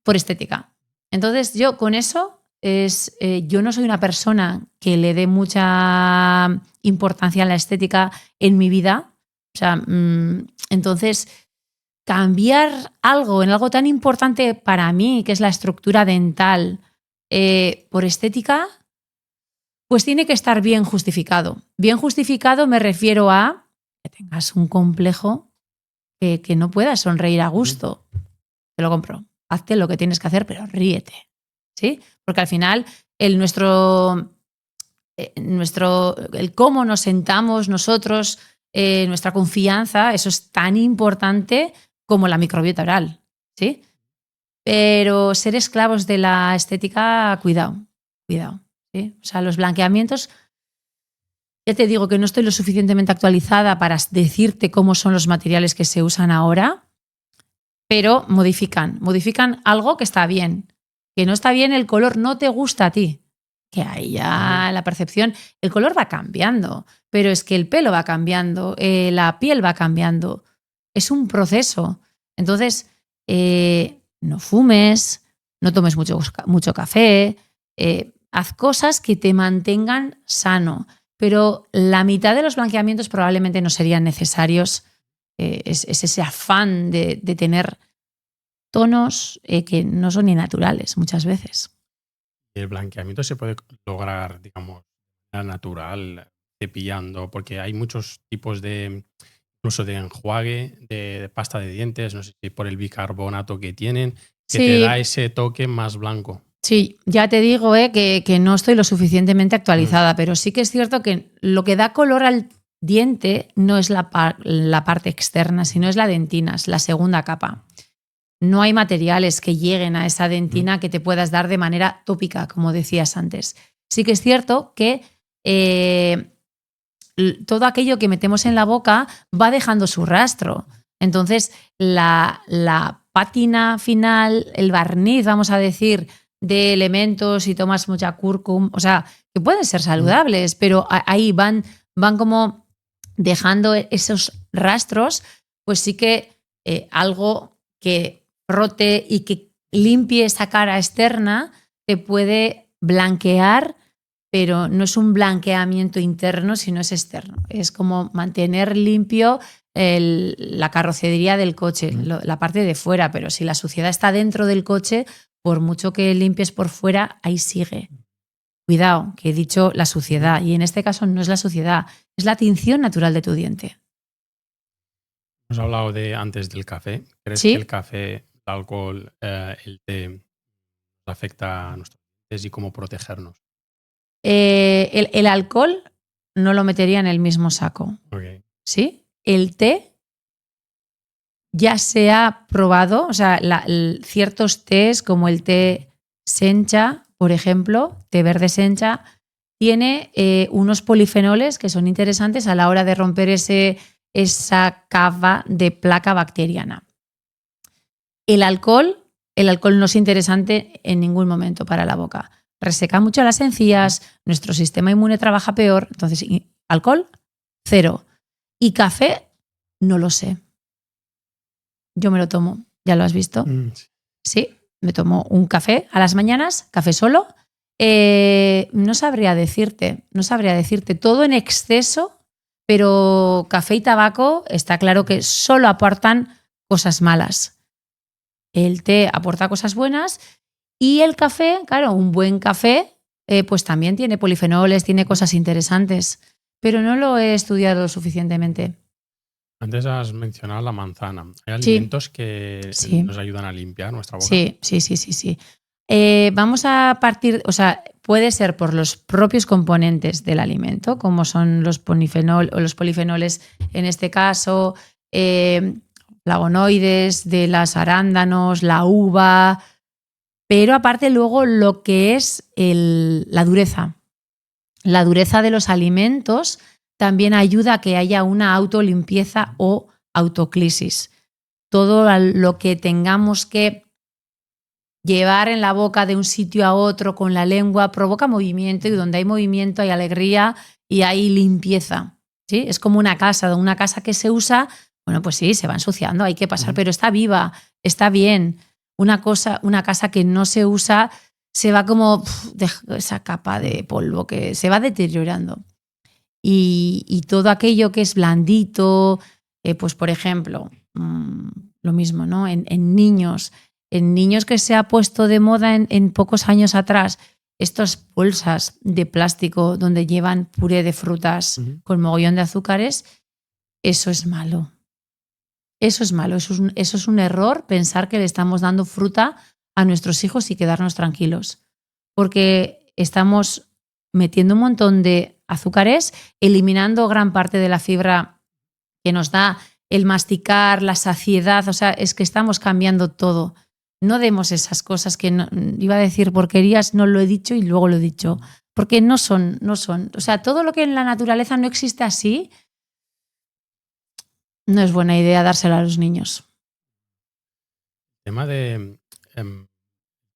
por estética. Entonces yo con eso yo no soy una persona que le dé mucha importancia a la estética en mi vida. O sea, entonces cambiar algo en algo tan importante para mí, que es la estructura dental, por estética, pues tiene que estar bien justificado. Bien justificado me refiero a que tengas un complejo que no puedas sonreír a gusto. Te lo compro. Hazte lo que tienes que hacer, pero ríete. ¿Sí? Porque al final el cómo nos sentamos nosotros, nuestra confianza, eso es tan importante como la microbiota oral. ¿Sí? Pero ser esclavos de la estética, cuidado. ¿Sí? O sea, los blanqueamientos, ya te digo que no estoy lo suficientemente actualizada para decirte cómo son los materiales que se usan ahora, pero modifican algo que está bien. Que no está bien, el color no te gusta a ti. Que ahí ya la percepción, el color va cambiando, pero es que el pelo va cambiando, la piel va cambiando. Es un proceso. Entonces, no fumes, no tomes mucho café, haz cosas que te mantengan sano. pero la mitad de los blanqueamientos probablemente no serían necesarios. Es ese afán de tener tonos que no son ni naturales muchas veces. El blanqueamiento se puede lograr, digamos, de manera natural, cepillando, porque hay muchos tipos de, incluso de enjuague, de pasta de dientes, no sé si por el bicarbonato que tienen, que te da Sí, ese toque más blanco. sí, ya te digo que no estoy lo suficientemente Mm, actualizada, pero sí que es cierto que lo que da color al diente no es la parte externa, sino es la dentina, es la segunda capa. No hay materiales que lleguen a esa dentina que te puedas dar de manera tópica, como decías antes. Sí que es cierto que todo aquello que metemos en la boca va dejando su rastro. Entonces, la pátina final, el barniz, vamos a decir, de elementos, si tomas mucha cúrcuma, o sea, que pueden ser saludables, pero ahí van como dejando esos rastros, pues sí que algo que frote y que limpie esa cara externa te puede blanquear, pero no es un blanqueamiento interno, sino es externo. Es como mantener limpio la carrocería del coche, la parte de fuera, pero si la suciedad está dentro del coche, por mucho que limpies por fuera, ahí sigue. Cuidado, que he dicho la suciedad, y en este caso no es la suciedad, es la tinción natural de tu diente. Hemos hablado antes del café. ¿Crees que el ¿Sí? café, el alcohol, el té nos afecta a nuestros dientes y cómo protegernos? El alcohol no lo metería en el mismo saco. Ok. ¿Sí? El té ya se ha probado, o sea, ciertos tés como el té sencha, por ejemplo, té verde sencha, tiene unos polifenoles que son interesantes a la hora de romper esa capa de placa bacteriana. El alcohol no es interesante en ningún momento para la boca. Reseca mucho las encías, nuestro sistema inmune trabaja peor, entonces alcohol, cero. Y café, no lo sé. Yo me lo tomo, ya lo has visto. Sí. Sí, me tomo un café a las mañanas, café solo. No sabría decirte. Todo en exceso, pero café y tabaco está claro que solo aportan cosas malas. El té aporta cosas buenas y el café, claro, un buen café, pues también tiene polifenoles, tiene cosas interesantes, pero no lo he estudiado lo suficientemente. Antes has mencionado la manzana. ¿Hay Sí, alimentos que sí. nos ayudan a limpiar nuestra boca? Sí. Vamos a partir, o sea, puede ser por los propios componentes del alimento, como son los polifenoles, en este caso, flavonoides de las arándanos, la uva, pero aparte luego lo que es la dureza. La dureza de los alimentos también ayuda a que haya una autolimpieza o autoclisis. Todo lo que tengamos que llevar en la boca de un sitio a otro con la lengua provoca movimiento, y donde hay movimiento hay alegría y hay limpieza. ¿Sí? Es como una casa que se usa, bueno, pues sí, se va ensuciando, hay que pasar, pero está viva, está bien. Una casa que no se usa se va como esa capa de polvo que se va deteriorando. Y todo aquello que es blandito, pues por ejemplo, lo mismo, ¿no? En niños que se ha puesto de moda en pocos años atrás, estas bolsas de plástico donde llevan puré de frutas con mogollón de azúcares, eso es malo. Eso es malo, eso es un error pensar que le estamos dando fruta a nuestros hijos y quedarnos tranquilos, porque estamos metiendo un montón de azúcares, eliminando gran parte de la fibra que nos da el masticar, la saciedad, o sea, es que estamos cambiando todo. No demos esas cosas que iba a decir porquerías, no lo he dicho y luego lo he dicho, porque no son. O sea, todo lo que en la naturaleza no existe así, no es buena idea dárselo a los niños. Tema de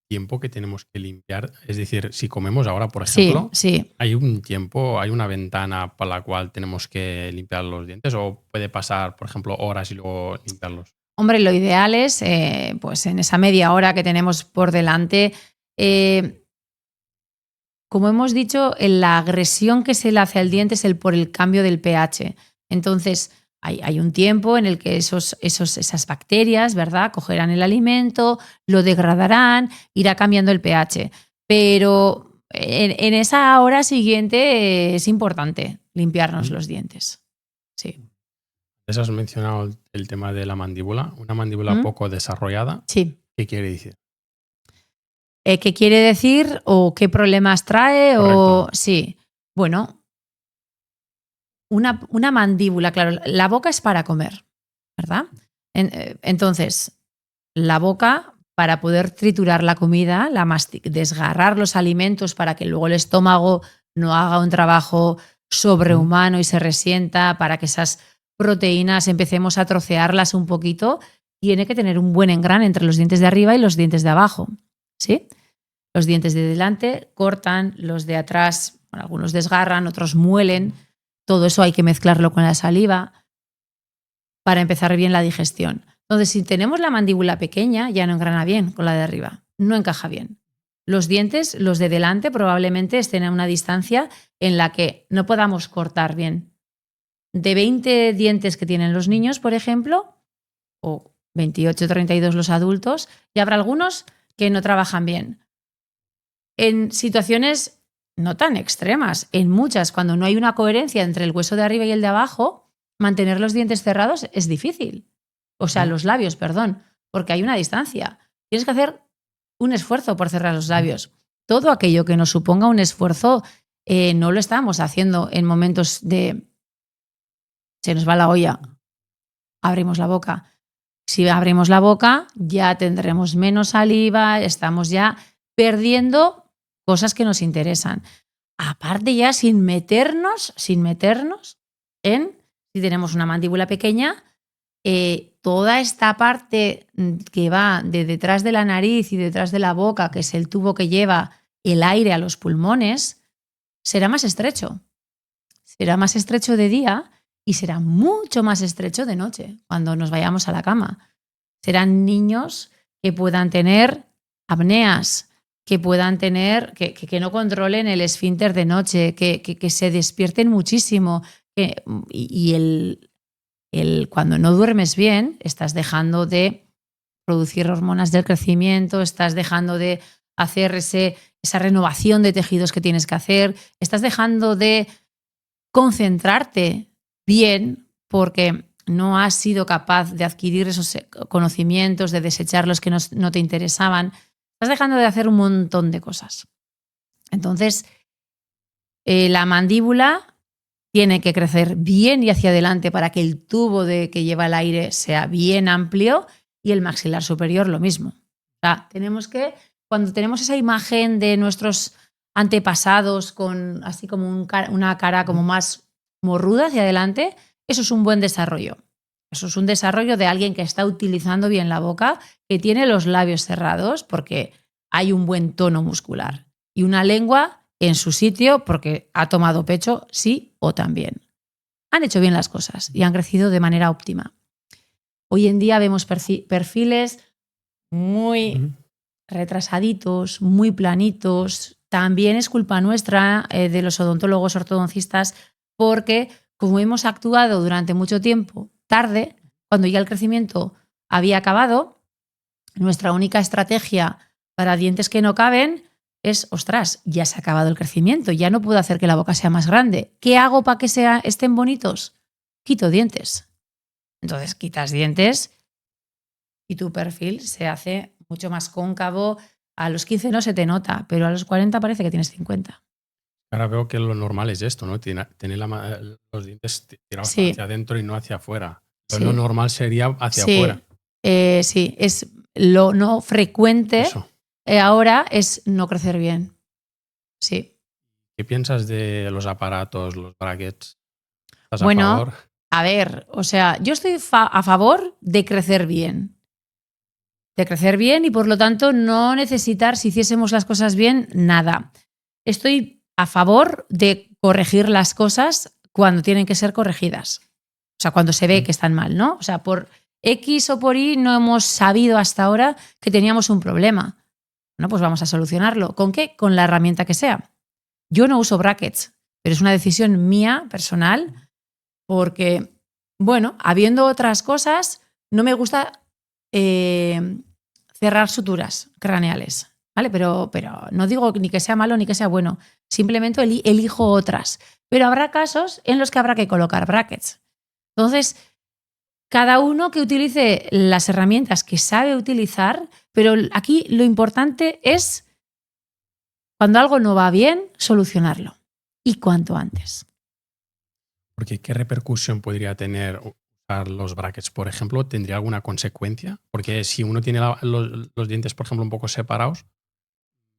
tiempo que tenemos que limpiar. Es decir, si comemos ahora, por Sí, ejemplo, sí. ¿hay un tiempo, hay una ventana para la cual tenemos que limpiar los dientes o puede pasar, por ejemplo, horas y luego limpiarlos? Hombre, lo ideal es, pues en esa media hora que tenemos por delante, como hemos dicho, la agresión que se le hace al diente es por el cambio del pH. Entonces, hay un tiempo en el que esas bacterias, ¿verdad?, cogerán el alimento, lo degradarán, irá cambiando el pH. Pero en esa hora siguiente es importante limpiarnos los dientes. Sí. Has mencionado el tema de la mandíbula. Una mandíbula poco desarrollada. Sí. ¿Qué quiere decir? ¿Qué quiere decir o qué problemas trae? Correcto. Sí. Bueno, una mandíbula, claro, la boca es para comer, ¿verdad? Entonces, la boca, para poder triturar la comida, desgarrar los alimentos para que luego el estómago no haga un trabajo sobrehumano y se resienta, para que esas proteínas empecemos a trocearlas un poquito, tiene que tener un buen engrane entre los dientes de arriba y los dientes de abajo, ¿sí? Los dientes de delante cortan, los de atrás, bueno, algunos desgarran, otros muelen. Todo eso hay que mezclarlo con la saliva para empezar bien la digestión. Entonces, si tenemos la mandíbula pequeña, ya no engrana bien con la de arriba, no encaja bien. Los dientes, los de delante, probablemente estén a una distancia en la que no podamos cortar bien. De 20 dientes que tienen los niños, por ejemplo, o 28 o 32 los adultos, y habrá algunos que no trabajan bien. En situaciones no tan extremas, en muchas, cuando no hay una coherencia entre el hueso de arriba y el de abajo, mantener los dientes cerrados es difícil. O sea, los labios, perdón, porque hay una distancia. Tienes que hacer un esfuerzo por cerrar los labios. Todo aquello que nos suponga un esfuerzo no lo estamos haciendo en momentos de se nos va la olla, abrimos la boca. Si abrimos la boca, ya tendremos menos saliva, estamos ya perdiendo cosas que nos interesan. Aparte ya sin meternos en, si tenemos una mandíbula pequeña, toda esta parte que va de detrás de la nariz y detrás de la boca, que es el tubo que lleva el aire a los pulmones, será más estrecho. Será más estrecho de día y será mucho más estrecho de noche, cuando nos vayamos a la cama. Serán niños que puedan tener apneas, que puedan tener, que no controlen el esfínter de noche, que se despierten muchísimo. Cuando no duermes bien, estás dejando de producir hormonas del crecimiento, estás dejando de hacer esa renovación de tejidos que tienes que hacer, estás dejando de concentrarte bien porque no has sido capaz de adquirir esos conocimientos, de desechar los que no te interesaban. Estás dejando de hacer un montón de cosas. Entonces, la mandíbula tiene que crecer bien y hacia adelante para que el tubo que lleva el aire sea bien amplio y el maxilar superior lo mismo. O sea, cuando tenemos esa imagen de nuestros antepasados con así como una cara como más morruda hacia adelante, eso es un buen desarrollo. Eso es un desarrollo de alguien que está utilizando bien la boca, que tiene los labios cerrados porque hay un buen tono muscular y una lengua en su sitio porque ha tomado pecho sí o también. Han hecho bien las cosas y han crecido de manera óptima. Hoy en día vemos perfiles muy retrasaditos, muy planitos. También es culpa nuestra, de los odontólogos ortodoncistas, porque como hemos actuado durante mucho tiempo tarde, cuando ya el crecimiento había acabado, nuestra única estrategia para dientes que no caben es, ostras, ya se ha acabado el crecimiento, ya no puedo hacer que la boca sea más grande. ¿Qué hago para que estén bonitos? Quito dientes. Entonces quitas dientes y tu perfil se hace mucho más cóncavo. A los 15 no se te nota, pero a los 40 parece que tienes 50. Ahora veo que lo normal es esto, ¿no? Tener los dientes tirados hacia adentro y no hacia afuera. Pero lo normal sería hacia afuera. Sí, es lo no frecuente. Ahora es no crecer bien. Sí. ¿Qué piensas de los aparatos, los brackets? ¿Estás bueno, a favor? A ver, o sea, yo estoy a favor de crecer bien. De crecer bien y por lo tanto no necesitar, si hiciésemos las cosas bien, nada. Estoy a favor de corregir las cosas cuando tienen que ser corregidas. O sea, cuando se ve que están mal, ¿no? O sea, por X o por Y no hemos sabido hasta ahora que teníamos un problema. Bueno, pues vamos a solucionarlo. ¿Con qué? Con la herramienta que sea. Yo no uso brackets, pero es una decisión mía, personal, porque, bueno, habiendo otras cosas, no me gusta cerrar suturas craneales, ¿vale? Pero no digo ni que sea malo ni que sea bueno, simplemente elijo otras. Pero habrá casos en los que habrá que colocar brackets. Entonces, cada uno que utilice las herramientas que sabe utilizar, pero aquí lo importante es, cuando algo no va bien, solucionarlo. Y cuanto antes. Porque ¿qué repercusión podría tener usar los brackets? Por ejemplo, ¿tendría alguna consecuencia? Porque si uno tiene los dientes, por ejemplo, un poco separados,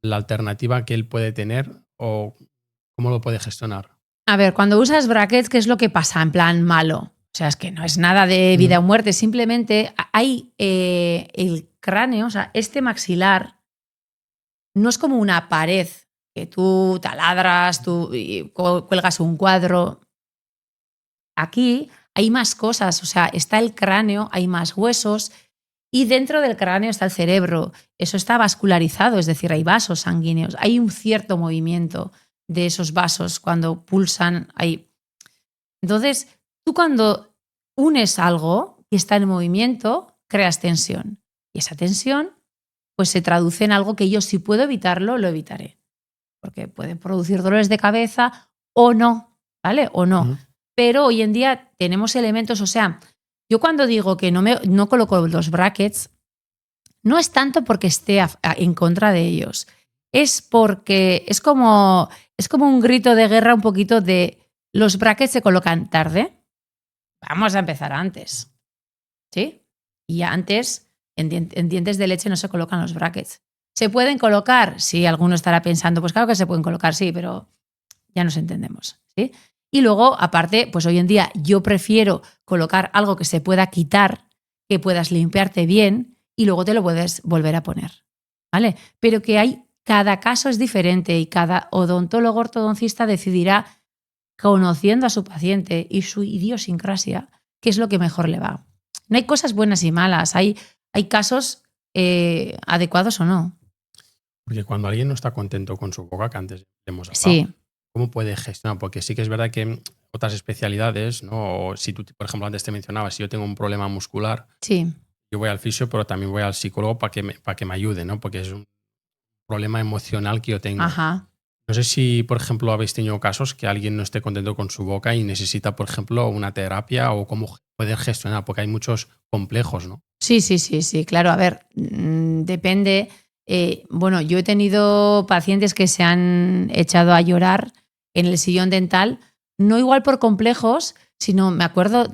la alternativa que él puede tener o cómo lo puede gestionar. A ver, cuando usas brackets, ¿qué es lo que pasa? En plan malo. O sea, es que no es nada de vida o muerte, simplemente hay el cráneo, o sea, este maxilar no es como una pared que tú taladras, tú cuelgas un cuadro. Aquí hay más cosas, o sea, está el cráneo, hay más huesos y dentro del cráneo está el cerebro. Eso está vascularizado, es decir, hay vasos sanguíneos, hay un cierto movimiento de esos vasos cuando pulsan ahí. Entonces, tú cuando unes algo que está en movimiento, creas tensión. Y esa tensión pues se traduce en algo que yo, si puedo evitarlo, lo evitaré. Porque pueden producir dolores de cabeza o no, ¿vale? O no. Pero hoy en día tenemos elementos, o sea, yo cuando digo que no coloco los brackets, no es tanto porque esté en contra de ellos. Es porque es como un grito de guerra un poquito de los brackets se colocan tarde. Vamos a empezar antes. ¿Sí? Y antes, en dientes de leche no se colocan los brackets. ¿Se pueden colocar? Sí, alguno estará pensando, pues claro que se pueden colocar, sí, pero ya nos entendemos. ¿Sí? Y luego, aparte, pues hoy en día yo prefiero colocar algo que se pueda quitar, que puedas limpiarte bien y luego te lo puedes volver a poner. ¿Vale? Pero que cada caso es diferente y cada odontólogo ortodoncista decidirá, conociendo a su paciente y su idiosincrasia, qué es lo que mejor le va. No hay cosas buenas y malas, hay casos adecuados o no. Porque cuando alguien no está contento con su boca, que antes hemos hablado, Sí. ¿cómo puede gestionar? Porque sí que es verdad que otras especialidades, ¿no? O si tú, por ejemplo, antes te mencionabas, si yo tengo un problema muscular, Sí. yo voy al fisio, pero también voy al psicólogo para que me ayude, ¿no? Porque es un problema emocional que yo tengo. Ajá. No sé si, por ejemplo, habéis tenido casos que alguien no esté contento con su boca y necesita, por ejemplo, una terapia o cómo poder gestionar, porque hay muchos complejos, ¿no? Sí, claro. A ver, depende. Bueno, yo he tenido pacientes que se han echado a llorar en el sillón dental, no igual por complejos, sino, me acuerdo,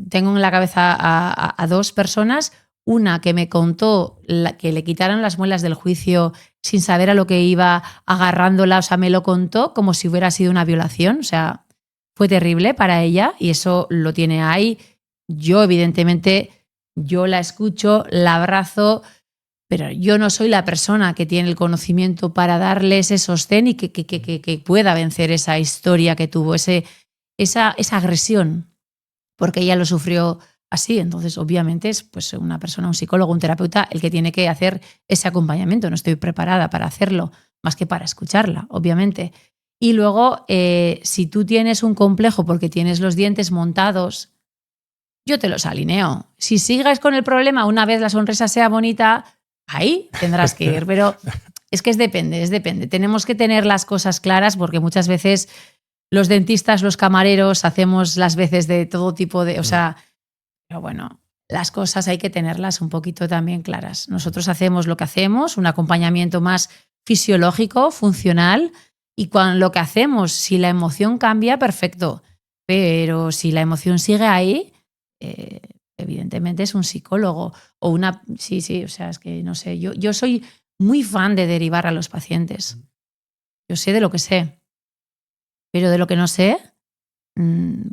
tengo en la cabeza a dos personas, una que me contó que le quitaron las muelas del juicio sin saber a lo que iba, agarrándola, o sea, me lo contó como si hubiera sido una violación, o sea, fue terrible para ella y eso lo tiene ahí. Yo, evidentemente, yo la escucho, la abrazo, pero yo no soy la persona que tiene el conocimiento para darle ese sostén y que pueda vencer esa historia que tuvo, esa agresión, porque ella lo sufrió así. Entonces, obviamente, es pues una persona, un psicólogo, un terapeuta, el que tiene que hacer ese acompañamiento. No estoy preparada para hacerlo, más que para escucharla, obviamente. Y luego, si tú tienes un complejo porque tienes los dientes montados, yo te los alineo. Si sigues con el problema, una vez la sonrisa sea bonita, ahí tendrás que ir. Pero es que depende. Tenemos que tener las cosas claras porque muchas veces los dentistas, los camareros, hacemos las veces de todo tipo de... O sea, pero bueno, las cosas hay que tenerlas un poquito también claras. Nosotros hacemos lo que hacemos, un acompañamiento más fisiológico, funcional, y cuando lo que hacemos, si la emoción cambia, perfecto. Pero si la emoción sigue ahí... evidentemente es un psicólogo o una... Sí, o sea, es que no sé, yo soy muy fan de derivar a los pacientes. Yo sé de lo que sé, pero de lo que no sé,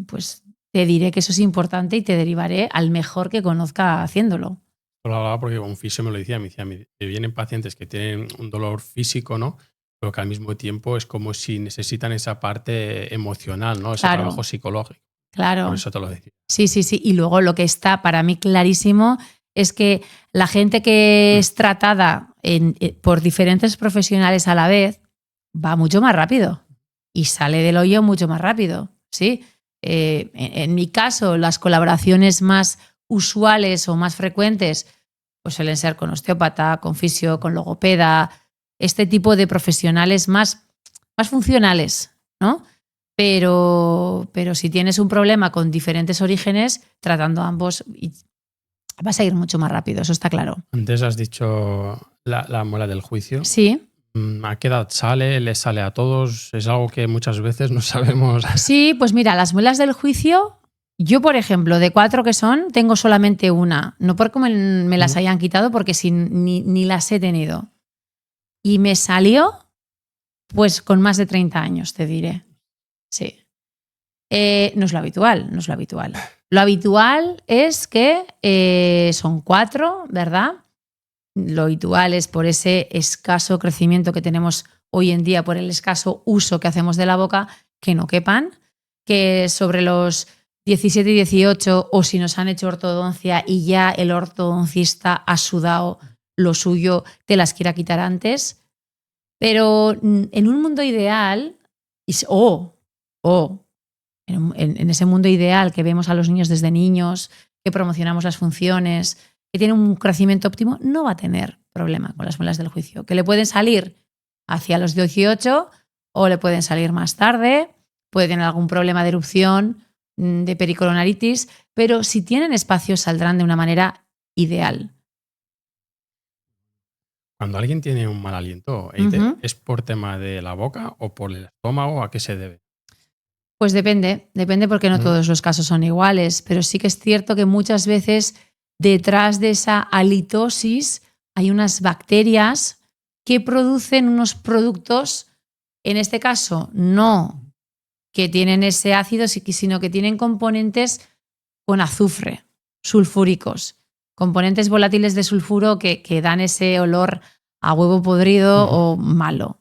pues te diré que eso es importante y te derivaré al mejor que conozca haciéndolo. Lo hablaba porque un fisio me lo decía, me vienen pacientes que tienen un dolor físico, ¿no? Pero que al mismo tiempo es como si necesitan esa parte emocional, ¿no? Ese trabajo psicológico. Claro. Por eso te lo decía. Sí. Y luego lo que está para mí clarísimo es que la gente que es tratada por diferentes profesionales a la vez va mucho más rápido. y sale del hoyo mucho más rápido, ¿sí? En mi caso, las colaboraciones más usuales o más frecuentes pues suelen ser con osteópata, con fisio, con logopeda, este tipo de profesionales más funcionales, ¿no? Pero si tienes un problema con diferentes orígenes, tratando ambos, vas a ir mucho más rápido, eso está claro. Antes has dicho la muela del juicio. Sí. ¿A qué edad sale? ¿Les sale a todos? Es algo que muchas veces no sabemos. Sí, pues mira, las muelas del juicio, yo por ejemplo, de 4 que son, tengo solamente una. No porque me las hayan quitado, porque ni las he tenido. Y me salió pues con más de 30 años, te diré. Sí. No es lo habitual, no es lo habitual. Lo habitual es que son 4, ¿verdad? Lo habitual es por ese escaso crecimiento que tenemos hoy en día, por el escaso uso que hacemos de la boca, que no quepan, que sobre los 17 y 18 o si nos han hecho ortodoncia y ya el ortodoncista ha sudado lo suyo, te las quiera quitar antes. Pero en un mundo ideal, en ese mundo ideal que vemos a los niños desde niños, que promocionamos las funciones, que tiene un crecimiento óptimo, no va a tener problema con las muelas del juicio. Que le pueden salir hacia los 18 o le pueden salir más tarde, puede tener algún problema de erupción, de pericoronaritis, pero si tienen espacio saldrán de una manera ideal. Cuando alguien tiene un mal aliento, ¿es por tema de la boca o por el estómago? ¿A qué se debe? Pues depende porque no todos los casos son iguales, pero sí que es cierto que muchas veces detrás de esa halitosis hay unas bacterias que producen unos productos, en este caso no que tienen ese ácido, sino que tienen componentes con azufre, sulfúricos, componentes volátiles de sulfuro que dan ese olor a huevo podrido o malo.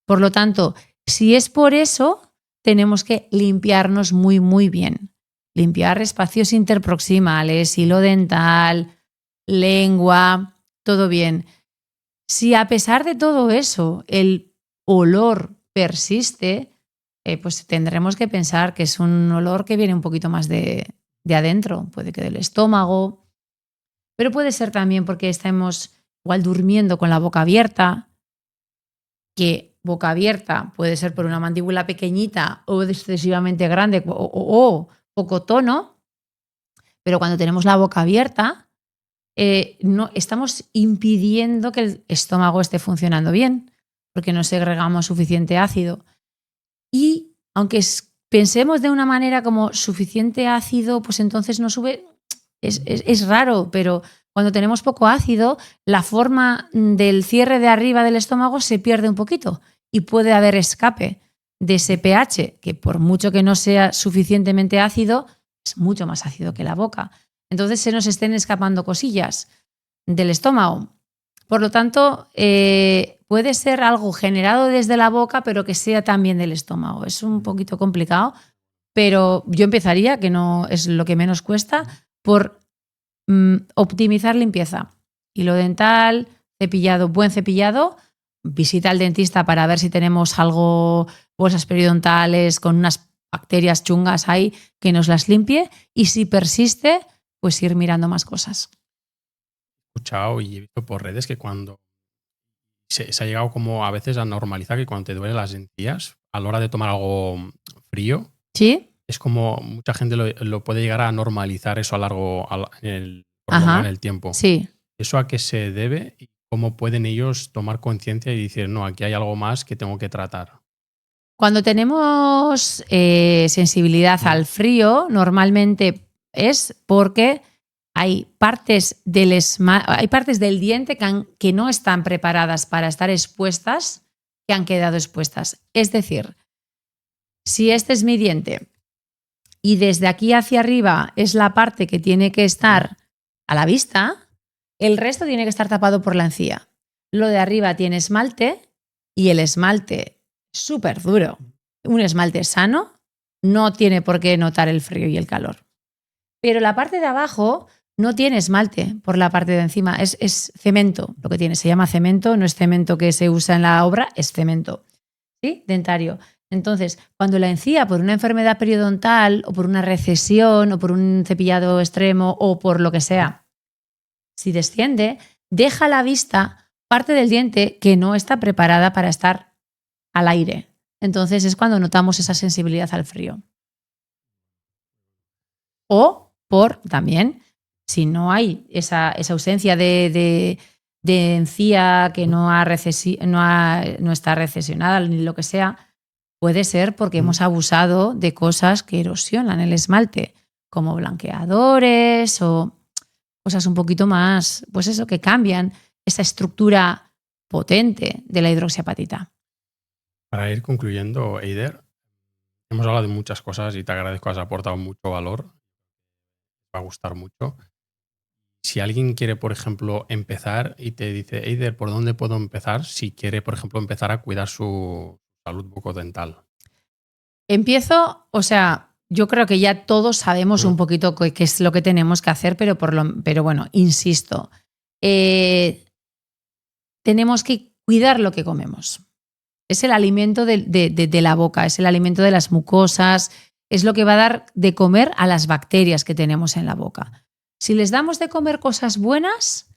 Por lo tanto, si es por eso, tenemos que limpiarnos muy, muy bien. Limpiar espacios interproximales, hilo dental, lengua, todo bien. Si a pesar de todo eso el olor persiste, pues tendremos que pensar que es un olor que viene un poquito más de adentro, puede que del estómago, pero puede ser también porque estamos igual durmiendo con la boca abierta, que boca abierta puede ser por una mandíbula pequeñita o excesivamente grande o poco tono, pero cuando tenemos la boca abierta no estamos impidiendo que el estómago esté funcionando bien porque no segregamos suficiente ácido. Y aunque pensemos de una manera como suficiente ácido, pues entonces no sube, es raro, pero cuando tenemos poco ácido, la forma del cierre de arriba del estómago se pierde un poquito y puede haber escape de ese pH, que por mucho que no sea suficientemente ácido, es mucho más ácido que la boca. Entonces se nos estén escapando cosillas del estómago. Por lo tanto, puede ser algo generado desde la boca, pero que sea también del estómago. Es un poquito complicado, pero yo empezaría, que no es lo que menos cuesta, por optimizar limpieza. Hilo dental, cepillado, buen cepillado, visita al dentista para ver si tenemos algo, bolsas periodontales con unas bacterias chungas ahí, que nos las limpie, y si persiste, pues ir mirando más cosas. He escuchado y he visto por redes que cuando se ha llegado como a veces a normalizar que cuando te duelen las encías, a la hora de tomar algo frío, ¿Sí? es como mucha gente lo puede llegar a normalizar eso en el tiempo. Sí. ¿Eso a qué se debe y cómo pueden ellos tomar conciencia y decir, no, aquí hay algo más que tengo que tratar? Cuando tenemos sensibilidad al frío, normalmente es porque hay partes del diente que no están preparadas para estar expuestas, que han quedado expuestas. Es decir, si este es mi diente y desde aquí hacia arriba es la parte que tiene que estar a la vista, el resto tiene que estar tapado por la encía. Lo de arriba tiene esmalte y el esmalte es súper duro. Un esmalte sano no tiene por qué notar el frío y el calor. Pero la parte de abajo no tiene esmalte por la parte de encima, es cemento lo que tiene. Se llama cemento, no es cemento que se usa en la obra, es cemento, ¿sí? Dentario. Entonces, cuando la encía por una enfermedad periodontal o por una recesión o por un cepillado extremo o por lo que sea, si desciende, deja a la vista parte del diente que no está preparada para estar al aire. Entonces es cuando notamos esa sensibilidad al frío. O por también, si no hay esa ausencia de encía que no está recesionada ni lo que sea, puede ser porque hemos abusado de cosas que erosionan el esmalte, como blanqueadores o cosas un poquito más, pues eso, que cambian esa estructura potente de la hidroxiapatita. Para ir concluyendo, Eider, hemos hablado de muchas cosas y te agradezco, has aportado mucho valor. Va a gustar mucho. Si alguien quiere, por ejemplo, empezar y te dice, Eider, ¿por dónde puedo empezar? Si quiere, por ejemplo, empezar a cuidar su salud bucodental. Empiezo, o sea, yo creo que ya todos sabemos un poquito qué es lo que tenemos que hacer, pero bueno, insisto, tenemos que cuidar lo que comemos. Es el alimento de la boca, es el alimento de las mucosas, es lo que va a dar de comer a las bacterias que tenemos en la boca. Si les damos de comer cosas buenas,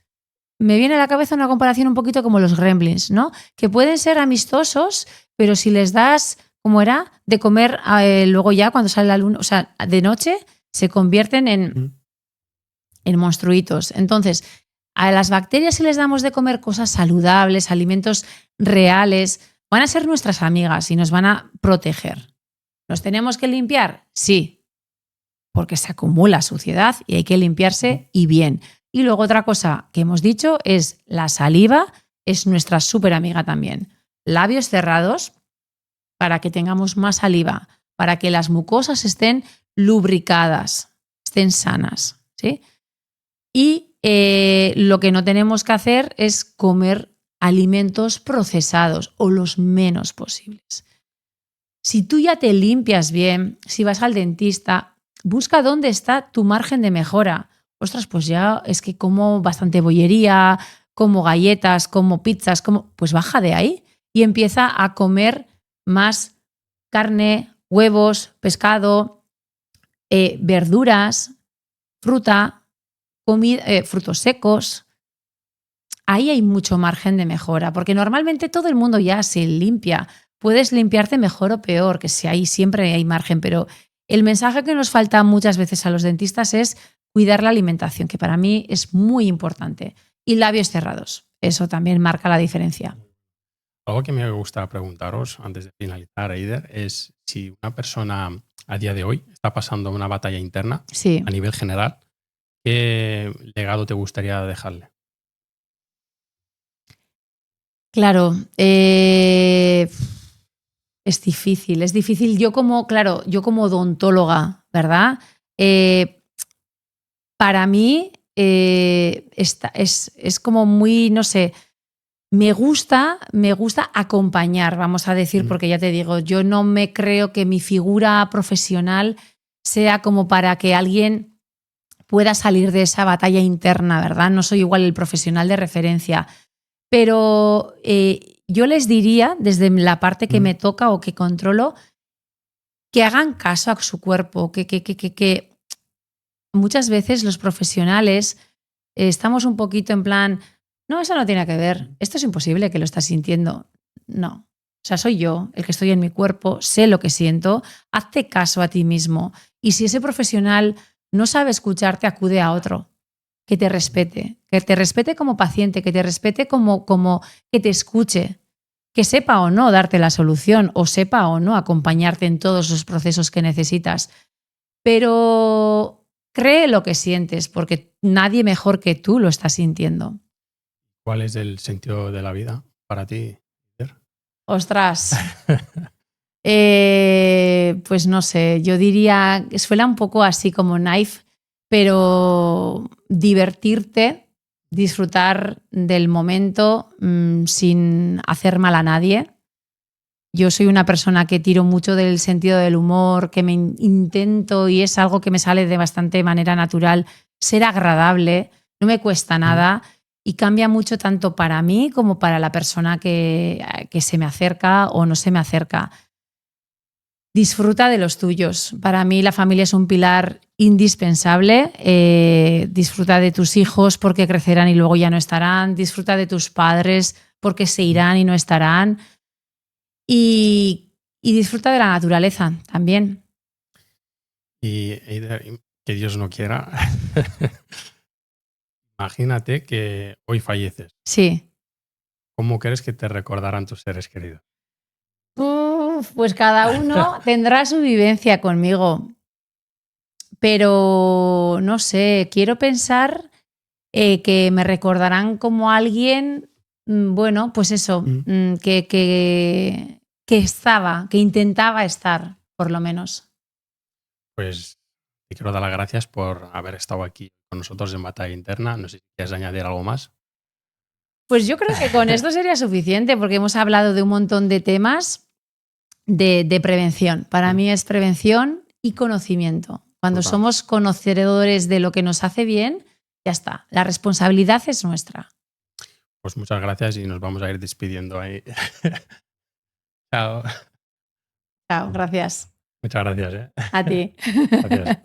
me viene a la cabeza una comparación un poquito como los gremlins, ¿no? Que pueden ser amistosos, pero si les das, ¿cómo era? De comer luego ya cuando sale la luna, o sea, de noche, se convierten en monstruitos. Entonces, a las bacterias si les damos de comer cosas saludables, alimentos reales, van a ser nuestras amigas y nos van a proteger. ¿Nos tenemos que limpiar? Sí, porque se acumula suciedad y hay que limpiarse y bien. Y luego otra cosa que hemos dicho es la saliva es nuestra súper amiga también. Labios cerrados para que tengamos más saliva, para que las mucosas estén lubricadas, estén sanas, ¿sí? Y lo que no tenemos que hacer es comer alimentos procesados o los menos posibles. Si tú ya te limpias bien, si vas al dentista, busca dónde está tu margen de mejora. Ostras, pues ya es que como bastante bollería, como galletas, como pizzas, pues baja de ahí y empieza a comer más carne, huevos, pescado, verduras, fruta, frutos secos. Ahí hay mucho margen de mejora, porque normalmente todo el mundo ya se limpia. Puedes limpiarte mejor o peor, que si ahí siempre hay margen, pero el mensaje que nos falta muchas veces a los dentistas es cuidar la alimentación, que para mí es muy importante. Y labios cerrados, eso también marca la diferencia. Algo que me gusta preguntaros antes de finalizar, Eider, es si una persona a día de hoy está pasando una batalla interna Sí. a nivel general, ¿qué legado te gustaría dejarle? Claro, es difícil, es difícil. Yo como odontóloga, ¿verdad? Para mí es como muy, no sé, me gusta acompañar, vamos a decir, porque ya te digo, yo no me creo que mi figura profesional sea como para que alguien pueda salir de esa batalla interna, ¿verdad? No soy igual el profesional de referencia. Pero yo les diría, desde la parte que me toca o que controlo, que hagan caso a su cuerpo, que muchas veces los profesionales estamos un poquito en plan, no, eso no tiene que ver, esto es imposible que lo estás sintiendo. No, o sea, soy yo el que estoy en mi cuerpo, sé lo que siento, hazte caso a ti mismo. Y si ese profesional no sabe escucharte, acude a otro. Que te respete como paciente, que te respete como que te escuche, que sepa o no darte la solución o sepa o no acompañarte en todos los procesos que necesitas. Pero cree lo que sientes, porque nadie mejor que tú lo está sintiendo. ¿Cuál es el sentido de la vida para ti? Ostras. Pues no sé, yo diría, suena un poco así como Knife, pero divertirte, disfrutar del momento sin hacer mal a nadie. Yo soy una persona que tiro mucho del sentido del humor, que me intento, y es algo que me sale de bastante manera natural, ser agradable, no me cuesta nada y cambia mucho tanto para mí como para la persona que se me acerca o no se me acerca. disfruta de los tuyos. Para mí la familia es un pilar indispensable. Disfruta de tus hijos porque crecerán y luego ya no estarán. Disfruta de tus padres porque se irán y no estarán. Y disfruta de la naturaleza también. Y Eider, que Dios no quiera, imagínate que hoy falleces. Sí. ¿Cómo crees que te recordarán tus seres queridos? Pues cada uno tendrá su vivencia conmigo. Pero no sé, quiero pensar que me recordarán como alguien, bueno, pues eso, que estaba, que intentaba estar, por lo menos. Pues te quiero dar las gracias por haber estado aquí con nosotros en Batalla Interna. No sé si quieres añadir algo más. Pues yo creo que con esto sería suficiente porque hemos hablado de un montón de temas de prevención. Para mí es prevención y conocimiento. Cuando Total. somos conocedores de lo que nos hace bien, ya está. La responsabilidad es nuestra. Pues muchas gracias y nos vamos a ir despidiendo ahí. Chao. Chao, gracias. Muchas gracias. A ti. Gracias.